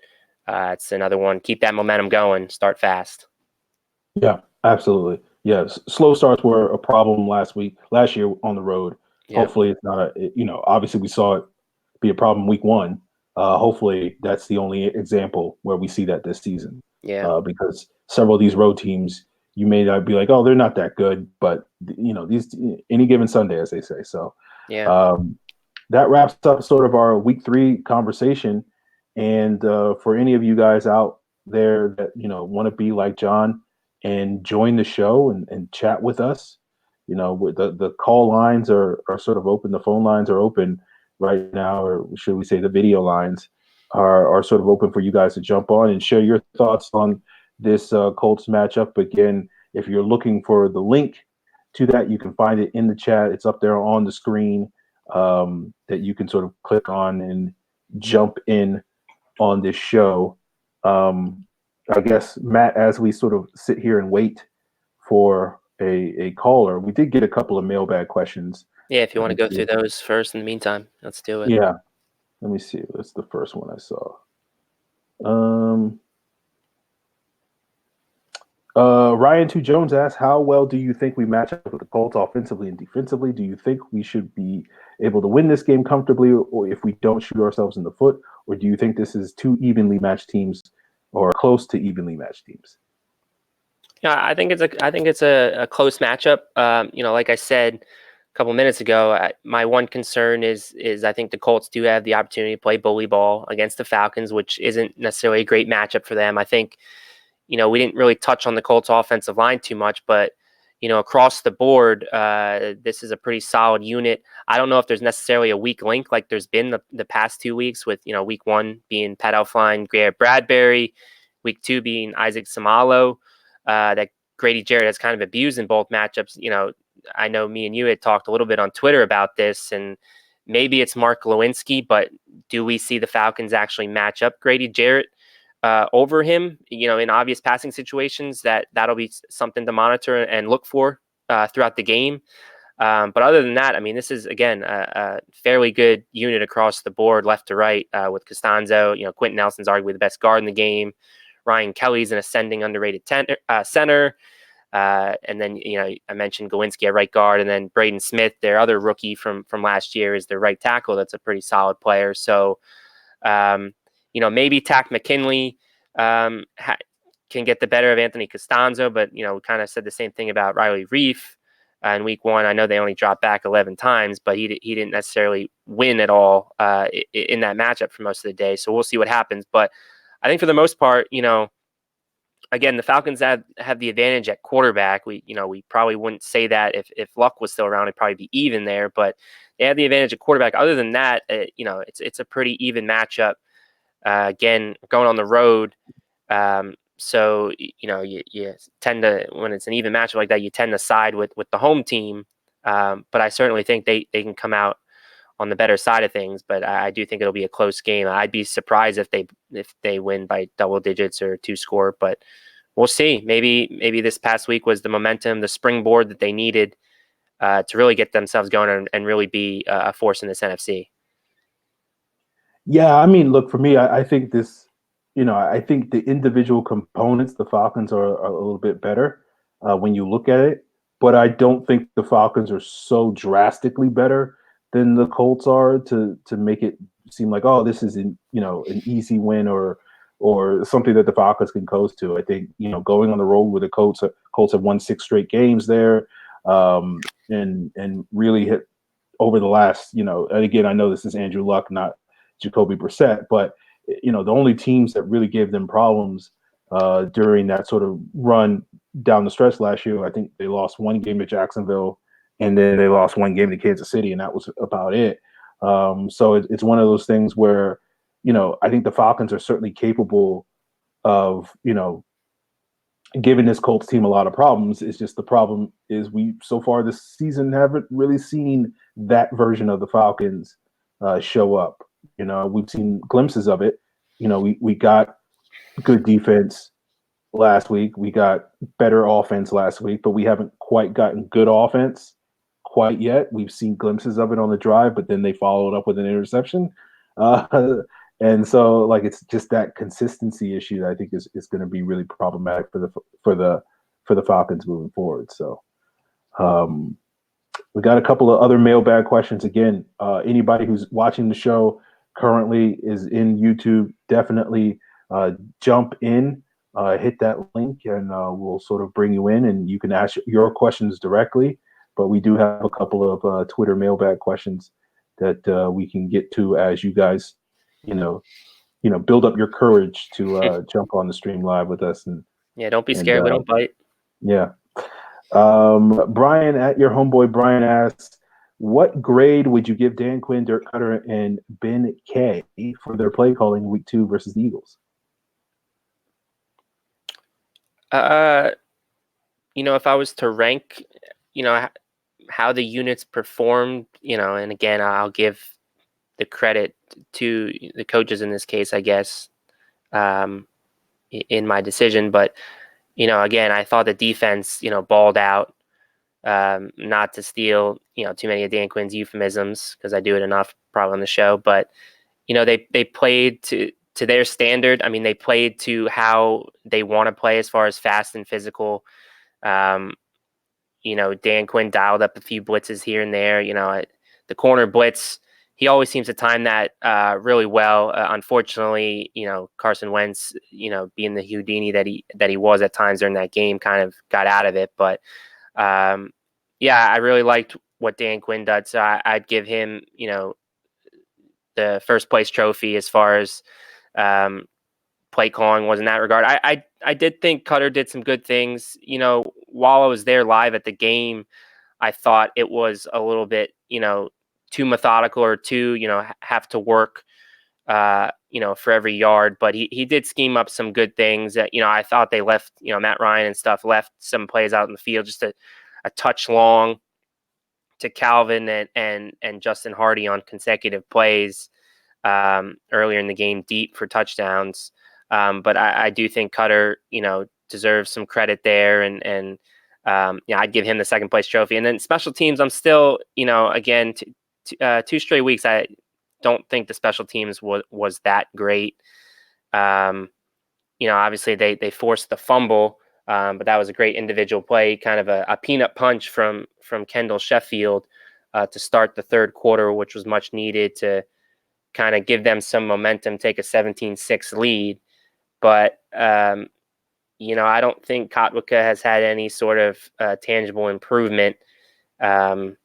it's another one. Keep that momentum going. Start fast. Yeah, absolutely. Yes, slow starts were a problem last year on the road. Yeah. Hopefully, it's not obviously we saw it be a problem week one. Hopefully, that's the only example where we see that this season. Yeah. Because several of these road teams, you may not be like, oh, they're not that good, but these any given Sunday, as they say. So, yeah. That wraps up sort of our week 3 conversation. And for any of you guys out there that want to be like John and join the show and chat with us, the call lines are sort of open. The phone lines are open right now, or should we say the video lines are sort of open for you guys to jump on and share your thoughts on this Colts matchup. Again, if you're looking for the link to that, you can find it in the chat. It's up there on the screen that you can sort of click on and jump in on this show. I guess, Matt, as we sort of sit here and wait for a caller, we did get a couple of mailbag questions. Yeah, if you want to go through those first in the meantime, let's do it. Yeah. Let me see. That's the first one I saw. Ryan 2 Jones asked, how well do you think we match up with the Colts offensively and defensively? Do you think we should be able to win this game comfortably, or if we don't shoot ourselves in the foot? Or do you think this is two evenly matched teams or close to evenly matched teams? Yeah, I think it's a close matchup. Like I said a couple minutes ago, my one concern is I think the Colts do have the opportunity to play bully ball against the Falcons, which isn't necessarily a great matchup for them. I think, we didn't really touch on the Colts offensive line too much, but, across the board, this is a pretty solid unit. I don't know if there's necessarily a weak link like there's been the past 2 weeks with, week 1 being Pat Elflein, Garrett Bradbury, week 2 being Isaac Samalo. That Grady Jarrett has kind of abused in both matchups. I know me and you had talked a little bit on Twitter about this, and maybe it's Mark Lewinsky, but do we see the Falcons actually match up Grady Jarrett over him, in obvious passing situations? That'll be something to monitor and look for throughout the game. But other than that, I mean, this is, again, a fairly good unit across the board, left to right, with Costanzo. Quentin Nelson's arguably the best guard in the game. Ryan Kelly's an ascending, underrated center. And then, I mentioned Gawinski at right guard, and then Braden Smith, their other rookie from last year, is their right tackle. That's a pretty solid player. So, maybe Tack McKinley can get the better of Anthony Costanzo, but, we kind of said the same thing about Riley Reif in week 1. I know they only dropped back 11 times, but he didn't necessarily win at all in that matchup for most of the day. So we'll see what happens. But I think for the most part, again, the Falcons have the advantage at quarterback. We probably wouldn't say that if Luck was still around, it'd probably be even there, but they have the advantage at quarterback. Other than that, it's a pretty even matchup. Again, going on the road. So, you tend to, when it's an even matchup like that, you tend to side with the home team. But I certainly think they can come out on the better side of things, but I do think it'll be a close game. I'd be surprised if they win by double digits or 2 score, but we'll see. Maybe this past week was the momentum, the springboard that they needed to really get themselves going and really be a force in this NFC. Yeah, I mean, look, for me, I think this, I think the individual components, the Falcons are a little bit better when you look at it, but I don't think the Falcons are so drastically better than the Colts are to make it seem like, oh, this is an easy win or something that the Falcons can coast to. I think, going on the road with the Colts have won 6 straight games there, and really hit over the last, and again, I know this is Andrew Luck, not Jacoby Brissett, but the only teams that really gave them problems during that sort of run down the stretch last year, I think they lost 1 game to Jacksonville, and then they lost 1 game to Kansas City, and that was about it. So it's one of those things where, I think the Falcons are certainly capable of, giving this Colts team a lot of problems. It's just the problem is we so far this season haven't really seen that version of the Falcons show up. We've seen glimpses of it. We got good defense last week. We got better offense last week, but we haven't quite gotten good offense quite yet. We've seen glimpses of it on the drive, but then they followed up with an interception. And so, it's just that consistency issue that I think is going to be really problematic for the Falcons moving forward. So, we got a couple of other mailbag questions. Again, anybody who's watching the show currently is in YouTube. Definitely jump in, hit that link, and we'll sort of bring you in, and you can ask your questions directly. But we do have a couple of Twitter mailbag questions that we can get to as you guys build up your courage to jump on the stream live with us. And don't be scared. We don't bite. Yeah. Brian, at your homeboy Brian asks, what grade would you give Dan Quinn, Dirk Cutter, and Ben K for their play calling in week 2 versus the Eagles? If I was to rank, how the units performed, and again, I'll give the credit to the coaches in this case, I guess, in my decision. But, again, I thought the defense, balled out, not to steal, too many of Dan Quinn's euphemisms, because I do it enough probably on the show. But, they played to their standard. I mean, they played to how they want to play as far as fast and physical. Dan Quinn dialed up a few blitzes here and there. The corner blitz, he always seems to time that really well. Unfortunately, Carson Wentz, being the Houdini that he was at times during that game, kind of got out of it. But I really liked what Dan Quinn did. So I'd give him, the first place trophy as far as play calling was in that regard. I did think Cutter did some good things. While I was there live at the game, I thought it was a little bit, too methodical or too, have to work, for every yard. But he did scheme up some good things that, I thought they left, Matt Ryan and stuff left some plays out in the field just a touch long to Calvin and Justin Hardy on consecutive plays earlier in the game, deep for touchdowns. But I do think Cutter, deserves some credit there. And I'd give him the second place trophy. And then special teams, I'm still, again, 2 straight weeks, I don't think the special teams was that great. Obviously they forced the fumble, but that was a great individual play, kind of a peanut punch from Kendall Sheffield to start the third quarter, which was much needed to kind of give them some momentum, take a 17-6 lead. But, I don't think Kotwicka has had any sort of tangible improvement, anything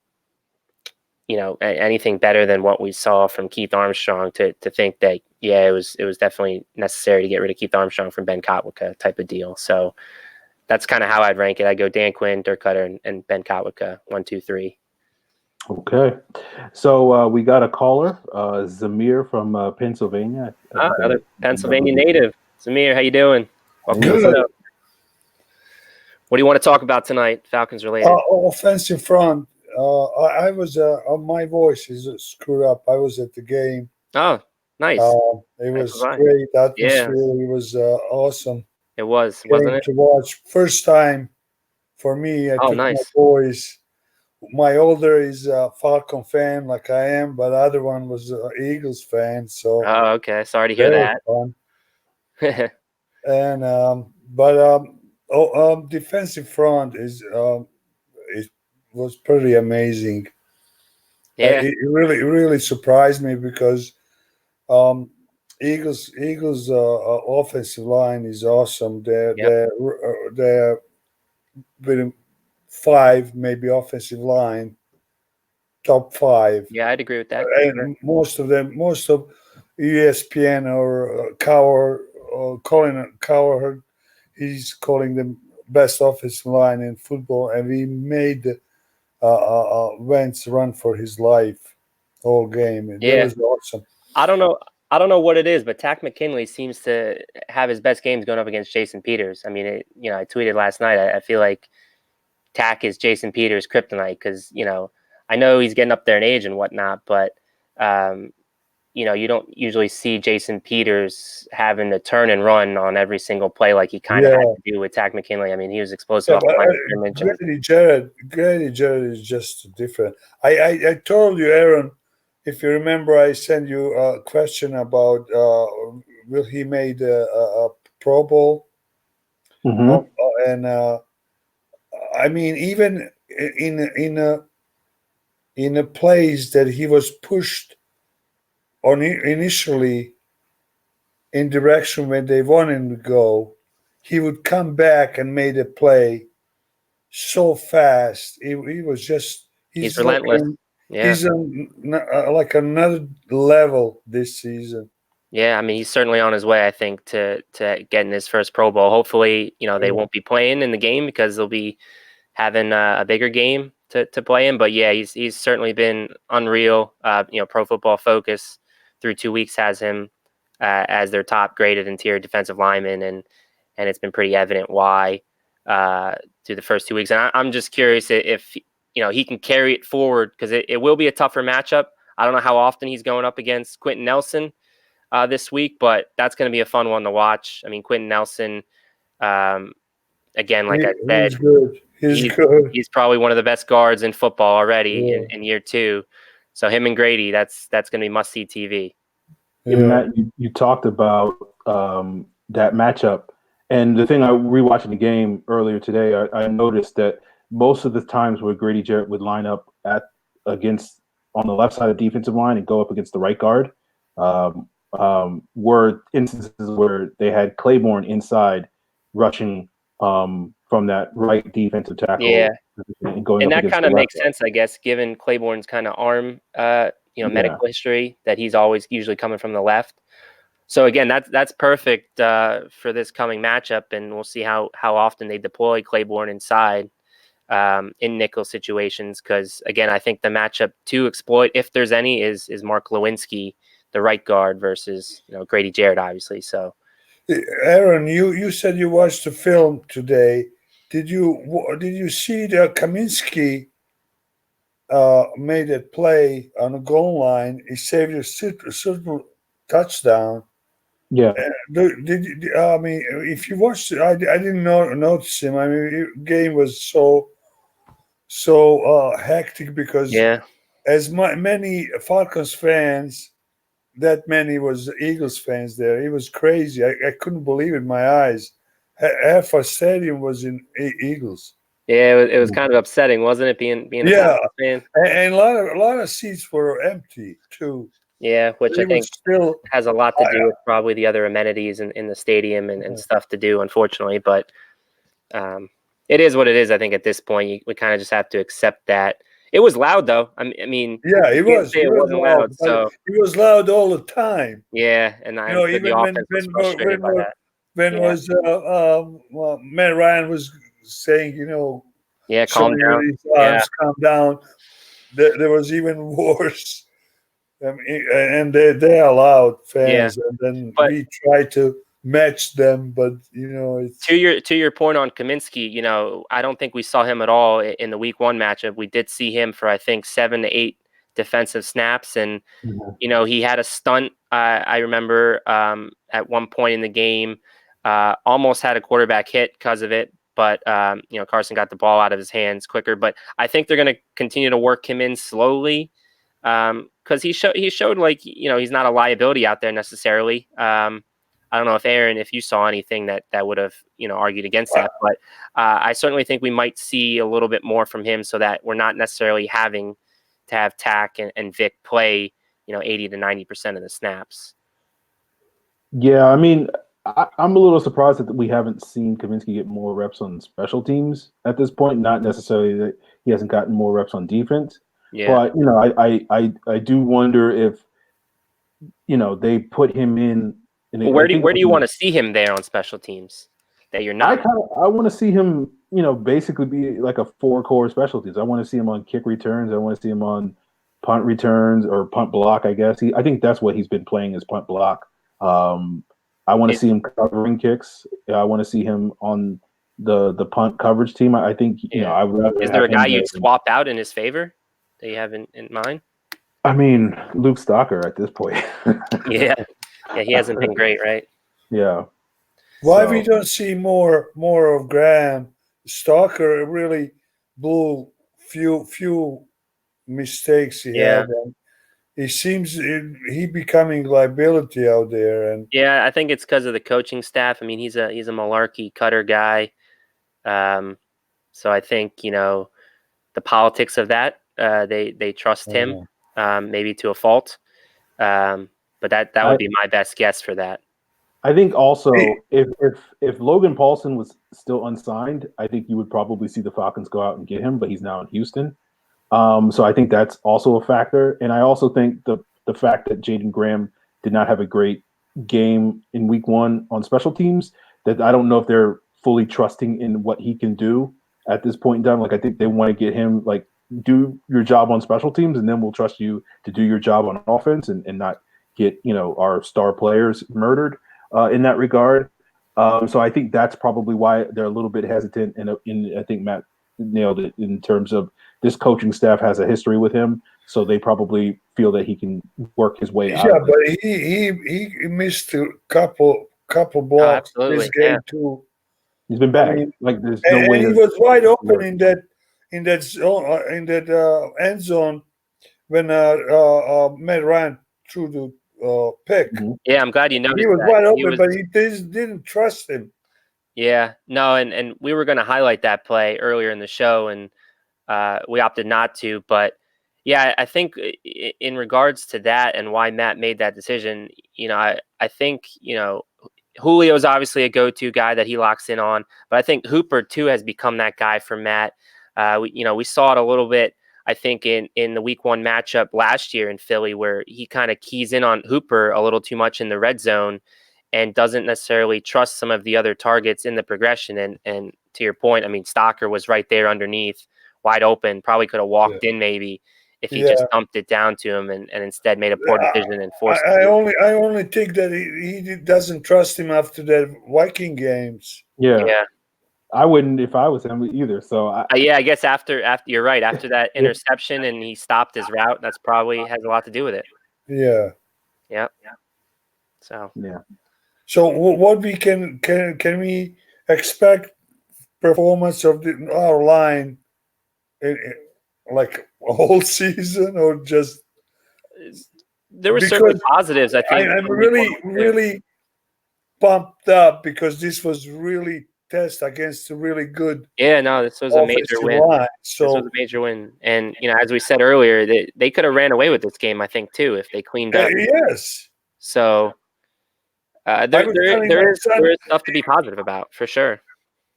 better than what we saw from Keith Armstrong to think that, it was definitely necessary to get rid of Keith Armstrong from Ben Kotwicka type of deal. So that's kind of how I'd rank it. I'd go Dan Quinn, Dirk Cutter, and Ben Kotwicka, 1, 2, 3. Okay. So we got a caller, Zamir from Pennsylvania. Another Pennsylvania native. Zamir, how you doing? Welcome to the show. What do you want to talk about tonight, Falcons related? Offensive front. I was my voice is screwed up. I was at the game. Oh, nice. It was great atmosphere. Yeah. It was awesome. It was, wasn't it? To watch first time for me. I took nice. my boys. My older is a Falcon fan, like I am, but the other one was an Eagles fan. So okay. Sorry to hear that. And defensive front it was pretty amazing. Yeah, it really surprised me because Eagles offensive line is awesome. They're with 5 maybe offensive line, top 5. Yeah, I'd agree with that. And most of ESPN or Colin Cowherd, he's calling them best offensive line in football, and we made Wentz run for his life all game. It was awesome. I don't know I don't know what it is, but Tack McKinley seems to have his best games going up against Jason Peters. I mean, I tweeted last night. I feel like Tack is Jason Peters' kryptonite because I know he's getting up there in age and whatnot, but you don't usually see Jason Peters having to turn and run on every single play like he kind of had to do with Tack McKinley. I mean, he was explosive off the line of scrimmage. Grady Jarrett is just different. I told you, Aaron, if you remember, I sent you a question about will he made a Pro Bowl, and I mean, even in a place that he was pushed on initially in direction when they wanted him to go, he would come back and made a play so fast. He was just he's relentless. He's like another level this season. Yeah, I mean, he's certainly on his way, I think, to getting his first Pro Bowl. Hopefully, they won't be playing in the game because they'll be having a bigger game to play in. But yeah, he's certainly been unreal. Pro Football Focus through 2 weeks has him as their top graded interior defensive lineman, and it's been pretty evident why through the first 2 weeks. And I'm just curious if he can carry it forward because it will be a tougher matchup. I don't know how often he's going up against Quentin Nelson this week, but that's going to be a fun one to watch. I mean, Quentin Nelson, again, like I said, he's good. He's probably one of the best guards in football already in year 2. So him and Grady, that's going to be must-see TV. Yeah. Matt, you talked about that matchup, and the thing I rewatching the game earlier today, I noticed that most of the times where Grady Jarrett would line up against on the left side of the defensive line and go up against the right guard, were instances where they had Claiborne inside rushing from that right defensive tackle. Yeah, and that kind of makes sense, I guess, given Claiborne's kind of arm, medical history that he's always usually coming from the left. So again, that's perfect for this coming matchup, and we'll see how often they deploy Claiborne inside in nickel situations. Because again, I think the matchup to exploit, if there's any, is Mark Lewinsky, the right guard, versus Grady Jarrett, obviously. So, Aaron, you said you watched the film today. Did you see that Kaminsky made a play on the goal line? He saved a certain touchdown. Yeah. I mean, if you watched it, I didn't notice him. I mean, the game was so hectic because as many Falcons fans, that many was Eagles fans there. It was crazy. I couldn't believe it in my eyes. Half our stadium was in Eagles. Yeah, it was kind of upsetting, wasn't it? Being a Falcons fan, and a lot of seats were empty too. Yeah, which I think still has a lot to do with probably the other amenities in the stadium and stuff to do, unfortunately. But it is what it is. I think at this point, we kind of just have to accept that. It was loud, though. I mean, yeah, it was. It wasn't loud. So it was loud all the time. Yeah, and even when Matt Ryan was saying, calm down. Calm down. There was even worse. And they allowed fans, and then we try to match them, but it's to your point on Kaminsky. I don't think we saw him at all in the week 1 matchup. We did see him for I think 7 to 8 defensive snaps, and he had a stunt. I remember at one point in the game, almost had a quarterback hit because of it, but Carson got the ball out of his hands quicker. But I think they're going to continue to work him in slowly. Because he showed like he's not a liability out there necessarily. I don't know if Aaron, if you saw anything that would have argued against that, but I certainly think we might see a little bit more from him, so that we're not necessarily having to have Tack and Vic play 80 to 90% of the snaps. Yeah, I mean, I'm a little surprised that we haven't seen Kaminsky get more reps on special teams at this point. Not necessarily that he hasn't gotten more reps on defense. Yeah. But I do wonder if they put him in. Where do you want to see him there on special teams? That you're not. I want to see him, basically be like a 4-core special teams. I want to see him on kick returns. I want to see him on, punt returns or punt block, I guess. I think that's what he's been playing is punt block. I want to see him covering kicks. I want to see him on the punt coverage team. I think I would rather. Is there a guy you'd swap out in his favor that you have in mind? I mean, Luke Stalker at this point. Yeah, he hasn't been great, right? Yeah. Why we don't see more of Graham? Stalker really blew few mistakes he had. And he seems he becoming liability out there. And yeah, I think it's because of the coaching staff. I mean, he's a malarkey cutter guy. So I think the politics of that they trust him maybe to a fault. But that would be my best guess for that. I think also if Logan Paulson was still unsigned, I think you would probably see the Falcons go out and get him, but he's now in Houston. So I think that's also a factor. And I also think the fact that Jaden Graham did not have a great game in week 1 on special teams, that I don't know if they're fully trusting in what he can do at this point in time. Like, I think they want to get him, like, do your job on special teams, and then we'll trust you to do your job on offense and not get, our star players murdered in that regard. So I think that's probably why they're a little bit hesitant. And I think Matt nailed it in terms of this coaching staff has a history with him. So they probably feel that he can work his way out. Yeah, but he missed a couple blocks this game too. He's been bad. There's no way. And he was wide open in that zone, in that end zone when Matt ran through the pick. Mm-hmm. Yeah, I'm glad you noticed. He was wide open, but he didn't trust him. Yeah, no, and we were going to highlight that play earlier in the show, and we opted not to. But yeah, I think in regards to that and why Matt made that decision, I think Julio's obviously a go-to guy that he locks in on, but I think Hooper too has become that guy for Matt. We saw it a little bit, I think, in the week 1 matchup last year in Philly, where he kind of keys in on Hooper a little too much in the red zone and doesn't necessarily trust some of the other targets in the progression. And to your point, I mean, Stalker was right there underneath, wide open, probably could have walked in maybe if he just dumped it down to him and instead made a poor decision and forced I only think that he doesn't trust him after that Viking games. Yeah. I wouldn't if I was him either. So I guess after you're right, after that interception and he stopped his route, that's probably has a lot to do with it. Yeah. So So what we can we expect performance of our line like a whole season, or just there were certainly positives. I think I'm really pumped up because this was really test against a really good. Yeah, no, this was a major win. Line, so this was a major win, and as we said earlier, they could have ran away with this game, I think, too, if they cleaned up. Yes. So there is stuff to be positive about for sure.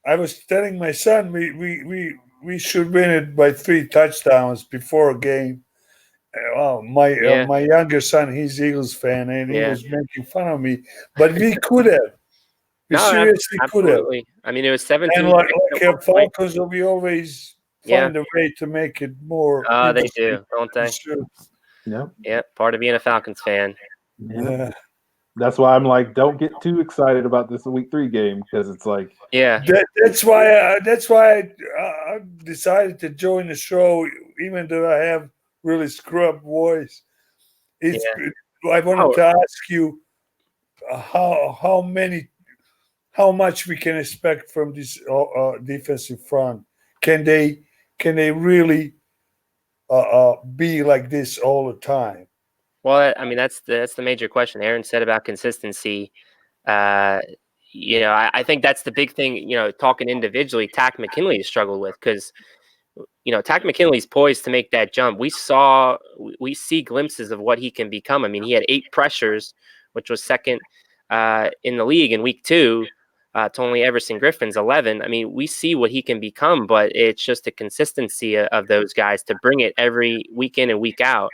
I was telling my son we should win it by 3 touchdowns before a game. My younger son, he's Eagles fan, and he was making fun of me. But we could have. We seriously could have. I mean, it was 17. And like Falcons, we always find a way to make it more. They do, don't they? Sure. Yeah, part of being a Falcons fan. Yeah. That's why I'm like, don't get too excited about this week 3 game, because it's like, that's why I decided to join the show, even though I have really scrub voice. I wanted to ask you how much we can expect from this defensive front. Can they really be like this all the time? Well, I mean, that's the major question. Aaron said about consistency. I think that's the big thing. Talking individually, Tack McKinley has struggled with, because Tack McKinley's poised to make that jump. We see glimpses of what he can become. I mean, he had 8 pressures, which was second in the league in week 2 to only Everson Griffin's 11. I mean, we see what he can become, but it's just the consistency of those guys to bring it every week in and week out.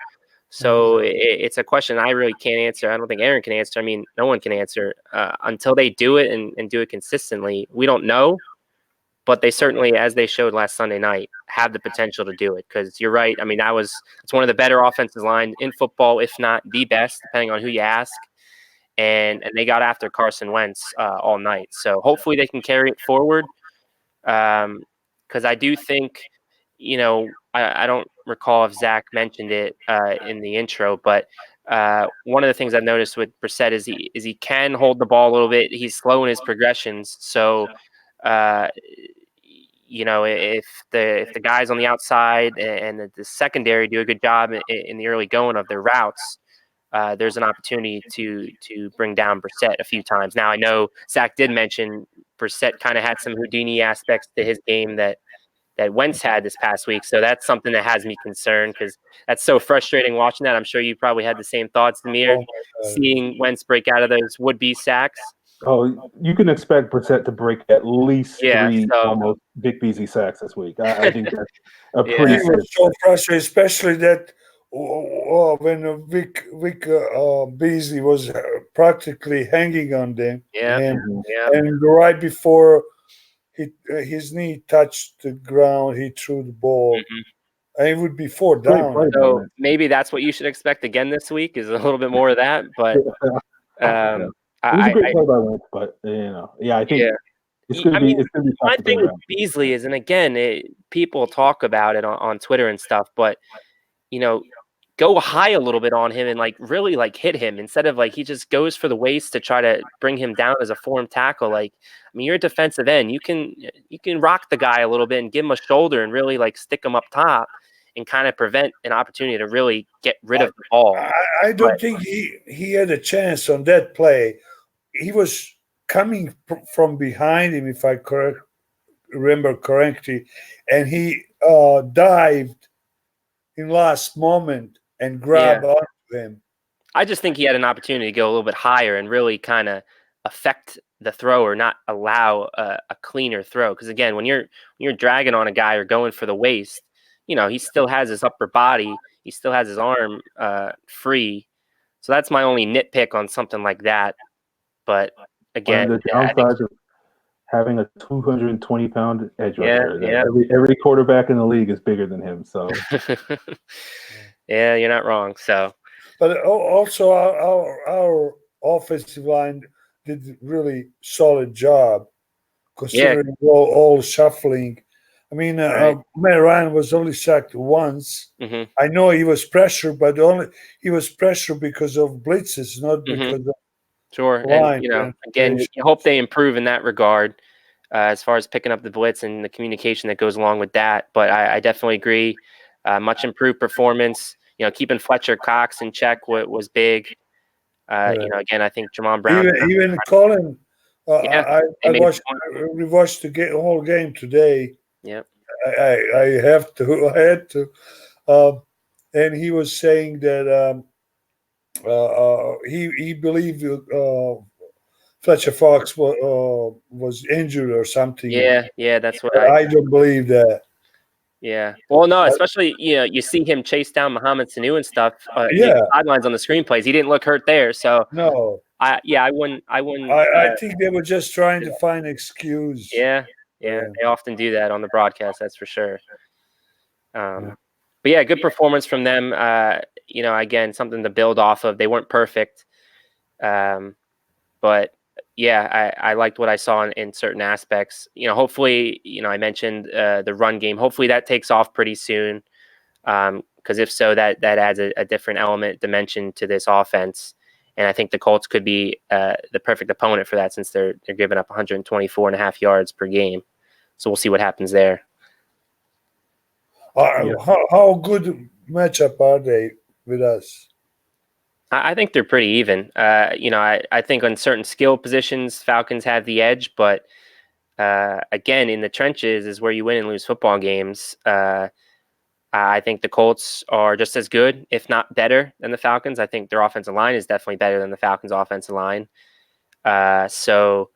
So it's a question I really can't answer. I don't think Aaron can answer. I mean, no one can answer until they do it and do it consistently. We don't know. but they certainly, as they showed last Sunday night, have the potential to do it. Because you're right. I mean, it's one of the better offensive lines in football, if not the best, depending on who you ask. And they got after Carson Wentz all night. So hopefully they can carry it forward. Because I do think, I don't recall if Zach mentioned it in the intro, but one of the things I've noticed with Brissett is he can hold the ball a little bit. He's slow in his progressions. So, if the guys on the outside and the secondary do a good job in the early going of their routes, there's an opportunity to bring down Brissett a few times. Now, I know Zach did mention Brissett kind of had some Houdini aspects to his game that Wentz had this past week. So that's something that has me concerned because that's so frustrating watching that. I'm sure you probably had the same thoughts, Demir, seeing Wentz break out of those would-be sacks. Oh, you can expect Brissett to break at least three almost Vic Beasley sacks this week. I think that's a pretty. He was so frustrated, especially that when Vic Beasley was practically hanging on them, and right before his knee touched the ground, he threw the ball. And it would be 4 down. So maybe that's what you should expect again this week is a little bit more of that. But it was a great play by Wentz, but I think it's going to be. It's going to be my thing with Beasley is, and again, people talk about it on Twitter and stuff, but go high a little bit on him and really hit him instead of he just goes for the waist to try to bring him down as a form tackle. You're a defensive end. You can rock the guy a little bit and give him a shoulder and really stick him up top and kind of prevent an opportunity to really get rid of the ball. I don't think he had a chance on that play. He was coming from behind him, if I remember correctly, and he dived in last moment and grabbed onto him. I just think he had an opportunity to go a little bit higher and really kind of affect the throw or not allow a cleaner throw. Because again, when you're dragging on a guy or going for the waist, he still has his upper body, he still has his arm free. So that's my only nitpick on something like that. But again, the downsides of having a 220-pound edge rusher. Every quarterback in the league is bigger than him. So, yeah, you're not wrong. So, but also our offensive line did a really solid job considering all shuffling. I mean, Matt Ryan was only sacked once. I know he was pressured, but he was pressured because of blitzes, not because of. Sure. And, again, you hope they improve in that regard as far as picking up the blitz and the communication that goes along with that. But I definitely agree. Much improved performance. Keeping Fletcher Cox in check was big. Again, I think Jamon Brown. Even Colin, I watched the whole game today. Yep. I had to. And he was saying that he believed Fletcher Fox was injured or something. Yeah, that's what I don't believe that. Yeah. Well, no, especially you see him chase down Mohamed Sanu and stuff. Sidelines on the screenplays. He didn't look hurt there, so no. I wouldn't. I think they were just trying to find an excuse. Yeah. They often do that on the broadcast. That's for sure. But yeah, good performance from them. Again, something to build off of. They weren't perfect, but yeah, I liked what I saw in certain aspects. Hopefully, I mentioned the run game. Hopefully that takes off pretty soon. Because if so, that adds a different dimension to this offense. And I think the Colts could be the perfect opponent for that since they're giving up 124.5 yards per game. So we'll see what happens there. How good matchup are they with us? I think they're pretty even. I think on certain skill positions, Falcons have the edge, but again, in the trenches is where you win and lose football games. I think the Colts are just as good, if not better, than the Falcons. I think their offensive line is definitely better than the Falcons' offensive line. So,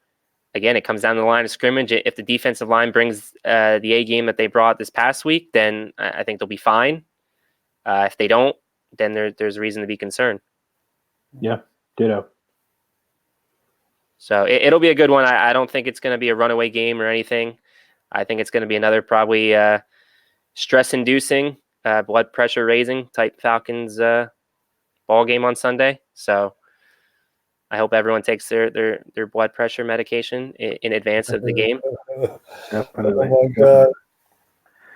again, it comes down to the line of scrimmage. If the defensive line brings the A game that they brought this past week, then I think they'll be fine. If they don't, then there's reason to be concerned. Yeah, ditto. So it'll be a good one. I don't think it's going to be a runaway game or anything. I think it's going to be another probably stress-inducing, blood pressure-raising type Falcons ball game on Sunday. So I hope everyone takes their blood pressure medication in advance of the game. Definitely. Oh my God.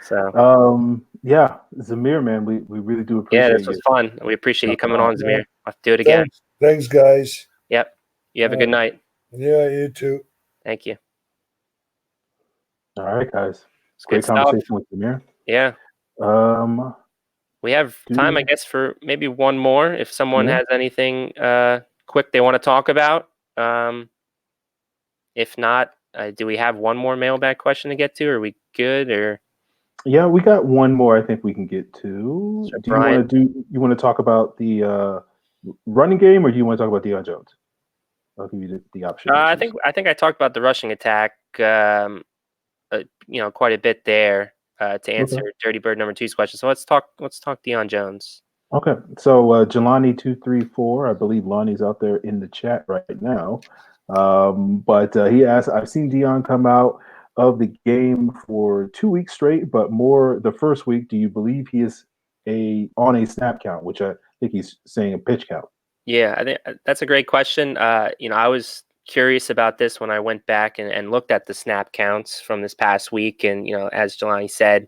So yeah, Zamir, man, we really do yeah, appreciate this was you. fun. We appreciate you coming on, Zamir. I'll do it again. Thanks, guys. Yep. You have a good night. Yeah, you too. Thank you. All right, guys. It's Great good stuff. conversation with Zamir. Yeah. We have time, I guess, for maybe one more. If someone has anything quick they want to talk about. If not, do we have one more mailbag question to get to? Are we good? Or yeah, we got one more. I think we can get to. Sure, You want to talk about the running game, or do you want to talk about Deion Jones? I'll give you the option. I think I talked about the rushing attack. Quite a bit there to answer Dirty Bird number 2's question. So let's talk Deion Jones. Okay, so Jelani234, I believe Lonnie's out there in the chat right now. But he asked, I've seen Deion come out of the game for 2 weeks straight, but more the first week. Do you believe he is on a snap count, which I think he's saying a pitch count? Yeah, I think that's a great question. I was curious about this when I went back and looked at the snap counts from this past week. And, as Jelani said,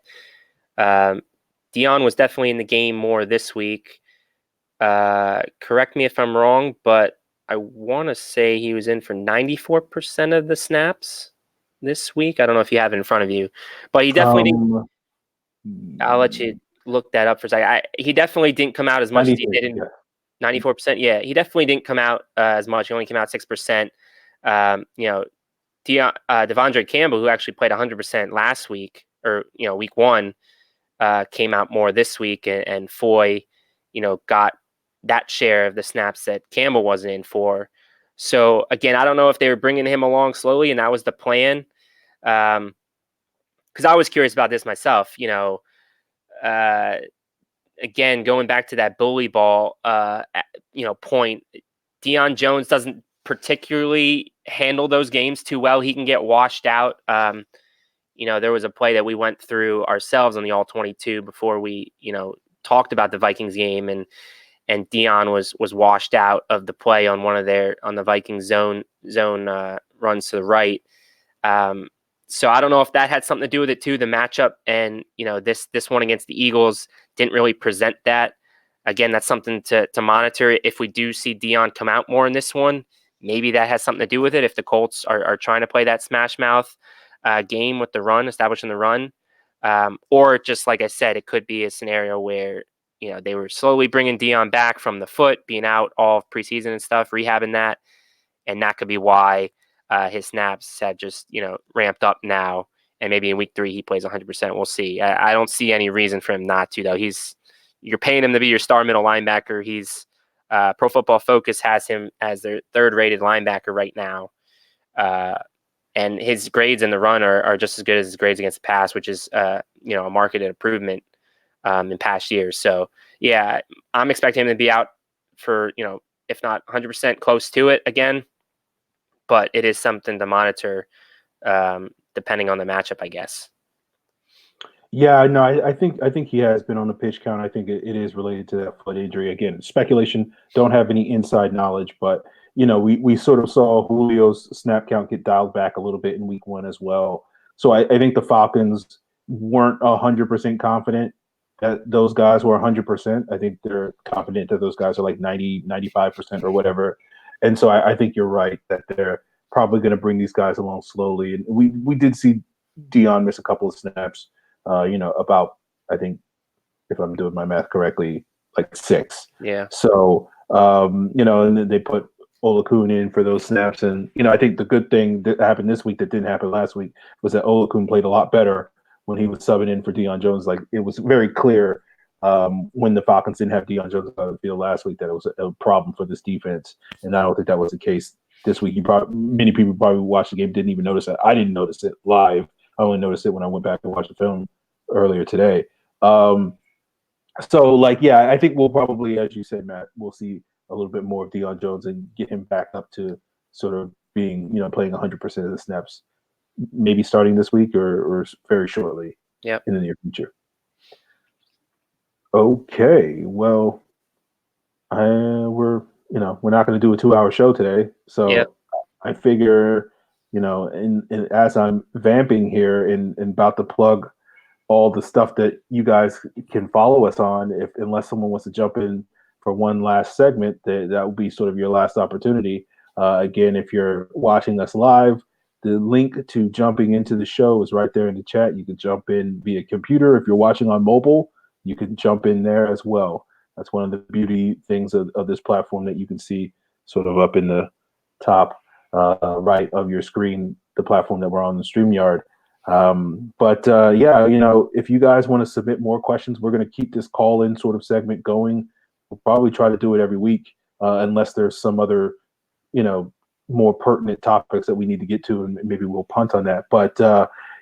Deion was definitely in the game more this week. Correct me if I'm wrong, but I want to say he was in for 94% of the snaps this week. I don't know if you have it in front of you, but he definitely didn't. I'll let you look that up for a second. He definitely didn't come out as much as he did in 94%. Yeah, he definitely didn't come out as much. He only came out 6%. Devondre Campbell, who actually played 100% last week, or week one, came out more this week, and Foy, got that share of the snaps that Campbell wasn't in for. So again, I don't know if they were bringing him along slowly, and that was the plan. Because I was curious about this myself. Again, going back to that bully ball, point, Deion Jones doesn't particularly handle those games too well. He can get washed out. There was a play that we went through ourselves on the All 22 before we, talked about the Vikings game, and Deion was washed out of the play on the Vikings zone runs to the right. So I don't know if that had something to do with it too. The matchup and this one against the Eagles didn't really present that. Again, that's something to monitor. If we do see Deion come out more in this one, maybe that has something to do with it. If the Colts are trying to play that smash mouth game with the run, establishing the run, or just like I said, it could be a scenario where they were slowly bringing Deion back from the foot, being out all of preseason and stuff, rehabbing that, and that could be why his snaps had just ramped up now. And maybe in week 3 he plays 100%. We'll see. I don't see any reason for him not to, though. You're paying him to be your star middle linebacker. He's Pro Football Focus has him as their 3rd rated linebacker right now. And his grades in the run are just as good as his grades against the pass, which is a marked improvement in past years. So yeah, I'm expecting him to be out for if not 100%, close to it again. But it is something to monitor depending on the matchup, I guess. Yeah, no, I think he has been on the pitch count. I think it is related to that foot injury. Again, speculation. Don't have any inside knowledge, but we sort of saw Julio's snap count get dialed back a little bit in week 1 as well. So I think the Falcons weren't 100% confident that those guys were 100%. I think they're confident that those guys are like 90, 95% or whatever. And so I think you're right that they're probably going to bring these guys along slowly. And we did see Deion miss a couple of snaps. About, I think, if I'm doing my math correctly, like 6. Yeah. So, and then they put Olakun in for those snaps. And, I think the good thing that happened this week that didn't happen last week was that Olakun played a lot better when he was subbing in for Deion Jones. Like, it was very clear when the Falcons didn't have Deion Jones on the field last week that it was a problem for this defense. And I don't think that was the case this week. Many people probably watched the game, didn't even notice that. I didn't notice it live. I only noticed it when I went back and watched the film earlier today. I think we'll probably, as you said, Matt, we'll see a little bit more of Deion Jones and get him back up to sort of being, playing 100% of the snaps maybe starting this week or very shortly Yep. in the near future. Okay, well, we're not going to do a 2-hour show today, so Yep. I figure, and as I'm vamping here and about to plug all the stuff that you guys can follow us on, unless someone wants to jump in for one last segment, that will be sort of your last opportunity. Again, if you're watching us live, the link to jumping into the show is right there in the chat. You can jump in via computer. If you're watching on mobile, you can jump in there as well. That's one of the beauty things of this platform, that you can see sort of up in the top right of your screen, the platform that we're on, the StreamYard. If you guys want to submit more questions, we're going to keep this call-in sort of segment going. We'll probably try to do it every week, unless there's some other, more pertinent topics that we need to get to, and maybe we'll punt on that. But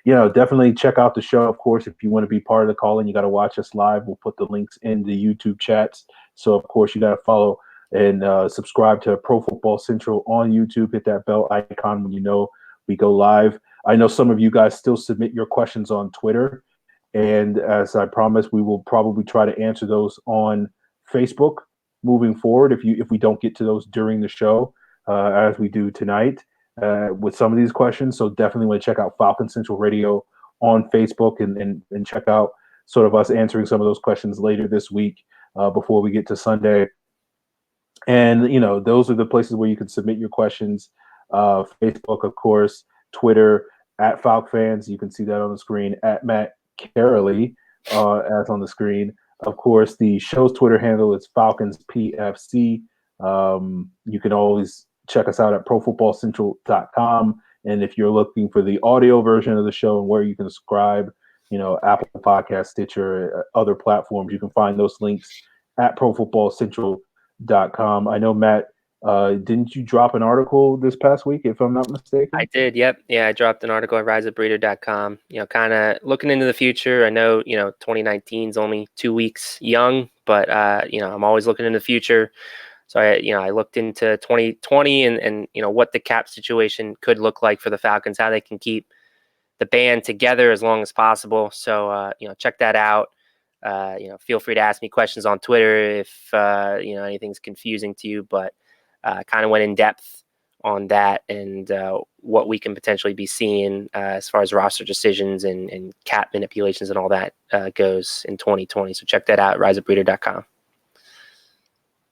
definitely check out the show. Of course, if you want to be part of the call-in, you got to watch us live. We'll put the links in the YouTube chats. So of course, you got to follow and subscribe to Pro Football Central on YouTube. Hit that bell icon when we go live. I know some of you guys still submit your questions on Twitter, and as I promised, we will probably try to answer those on Facebook moving forward if we don't get to those during the show, as we do tonight with some of these questions. So definitely want to check out Falcon Central Radio on Facebook and check out sort of us answering some of those questions later this week before we get to Sunday. And those are the places where you can submit your questions. Facebook, of course, Twitter at FalcFans. You can see that on the screen, at Matt Caroly as on the screen. Of course, the show's Twitter handle is Falcons PFC. You can always check us out at profootballcentral.com. And if you're looking for the audio version of the show and where you can subscribe, Apple Podcast, Stitcher, other platforms, you can find those links at profootballcentral.com. I know, Matt, didn't you drop an article this past week, if I'm not mistaken? I did. Yep. Yeah. I dropped an article at riseupbreeder.com, kind of looking into the future. I know, 2019 is only 2 weeks young, but, I'm always looking into the future. So I looked into 2020 and what the cap situation could look like for the Falcons, how they can keep the band together as long as possible. So, check that out. Feel free to ask me questions on Twitter if, anything's confusing to you, but kind of went in depth on that and what we can potentially be seeing as far as roster decisions and cap manipulations and all that goes in 2020. So check that out, riseupbreeder.com.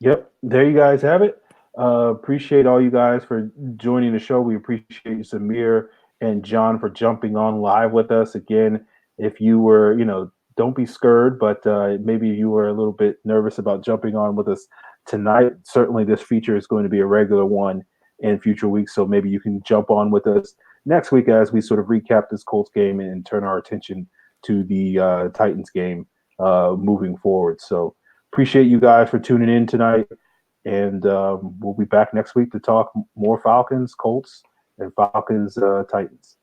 Yep, there you guys have it. Appreciate all you guys for joining the show. We appreciate you, Samir and John, for jumping on live with us. Again, if you were, don't be scared, but maybe you were a little bit nervous about jumping on with us tonight. Certainly this feature is going to be a regular one in future weeks, so maybe you can jump on with us next week as we sort of recap this Colts game and turn our attention to the Titans game moving forward. So appreciate you guys for tuning in tonight, and we'll be back next week to talk more Falcons, Colts, and Falcons Titans.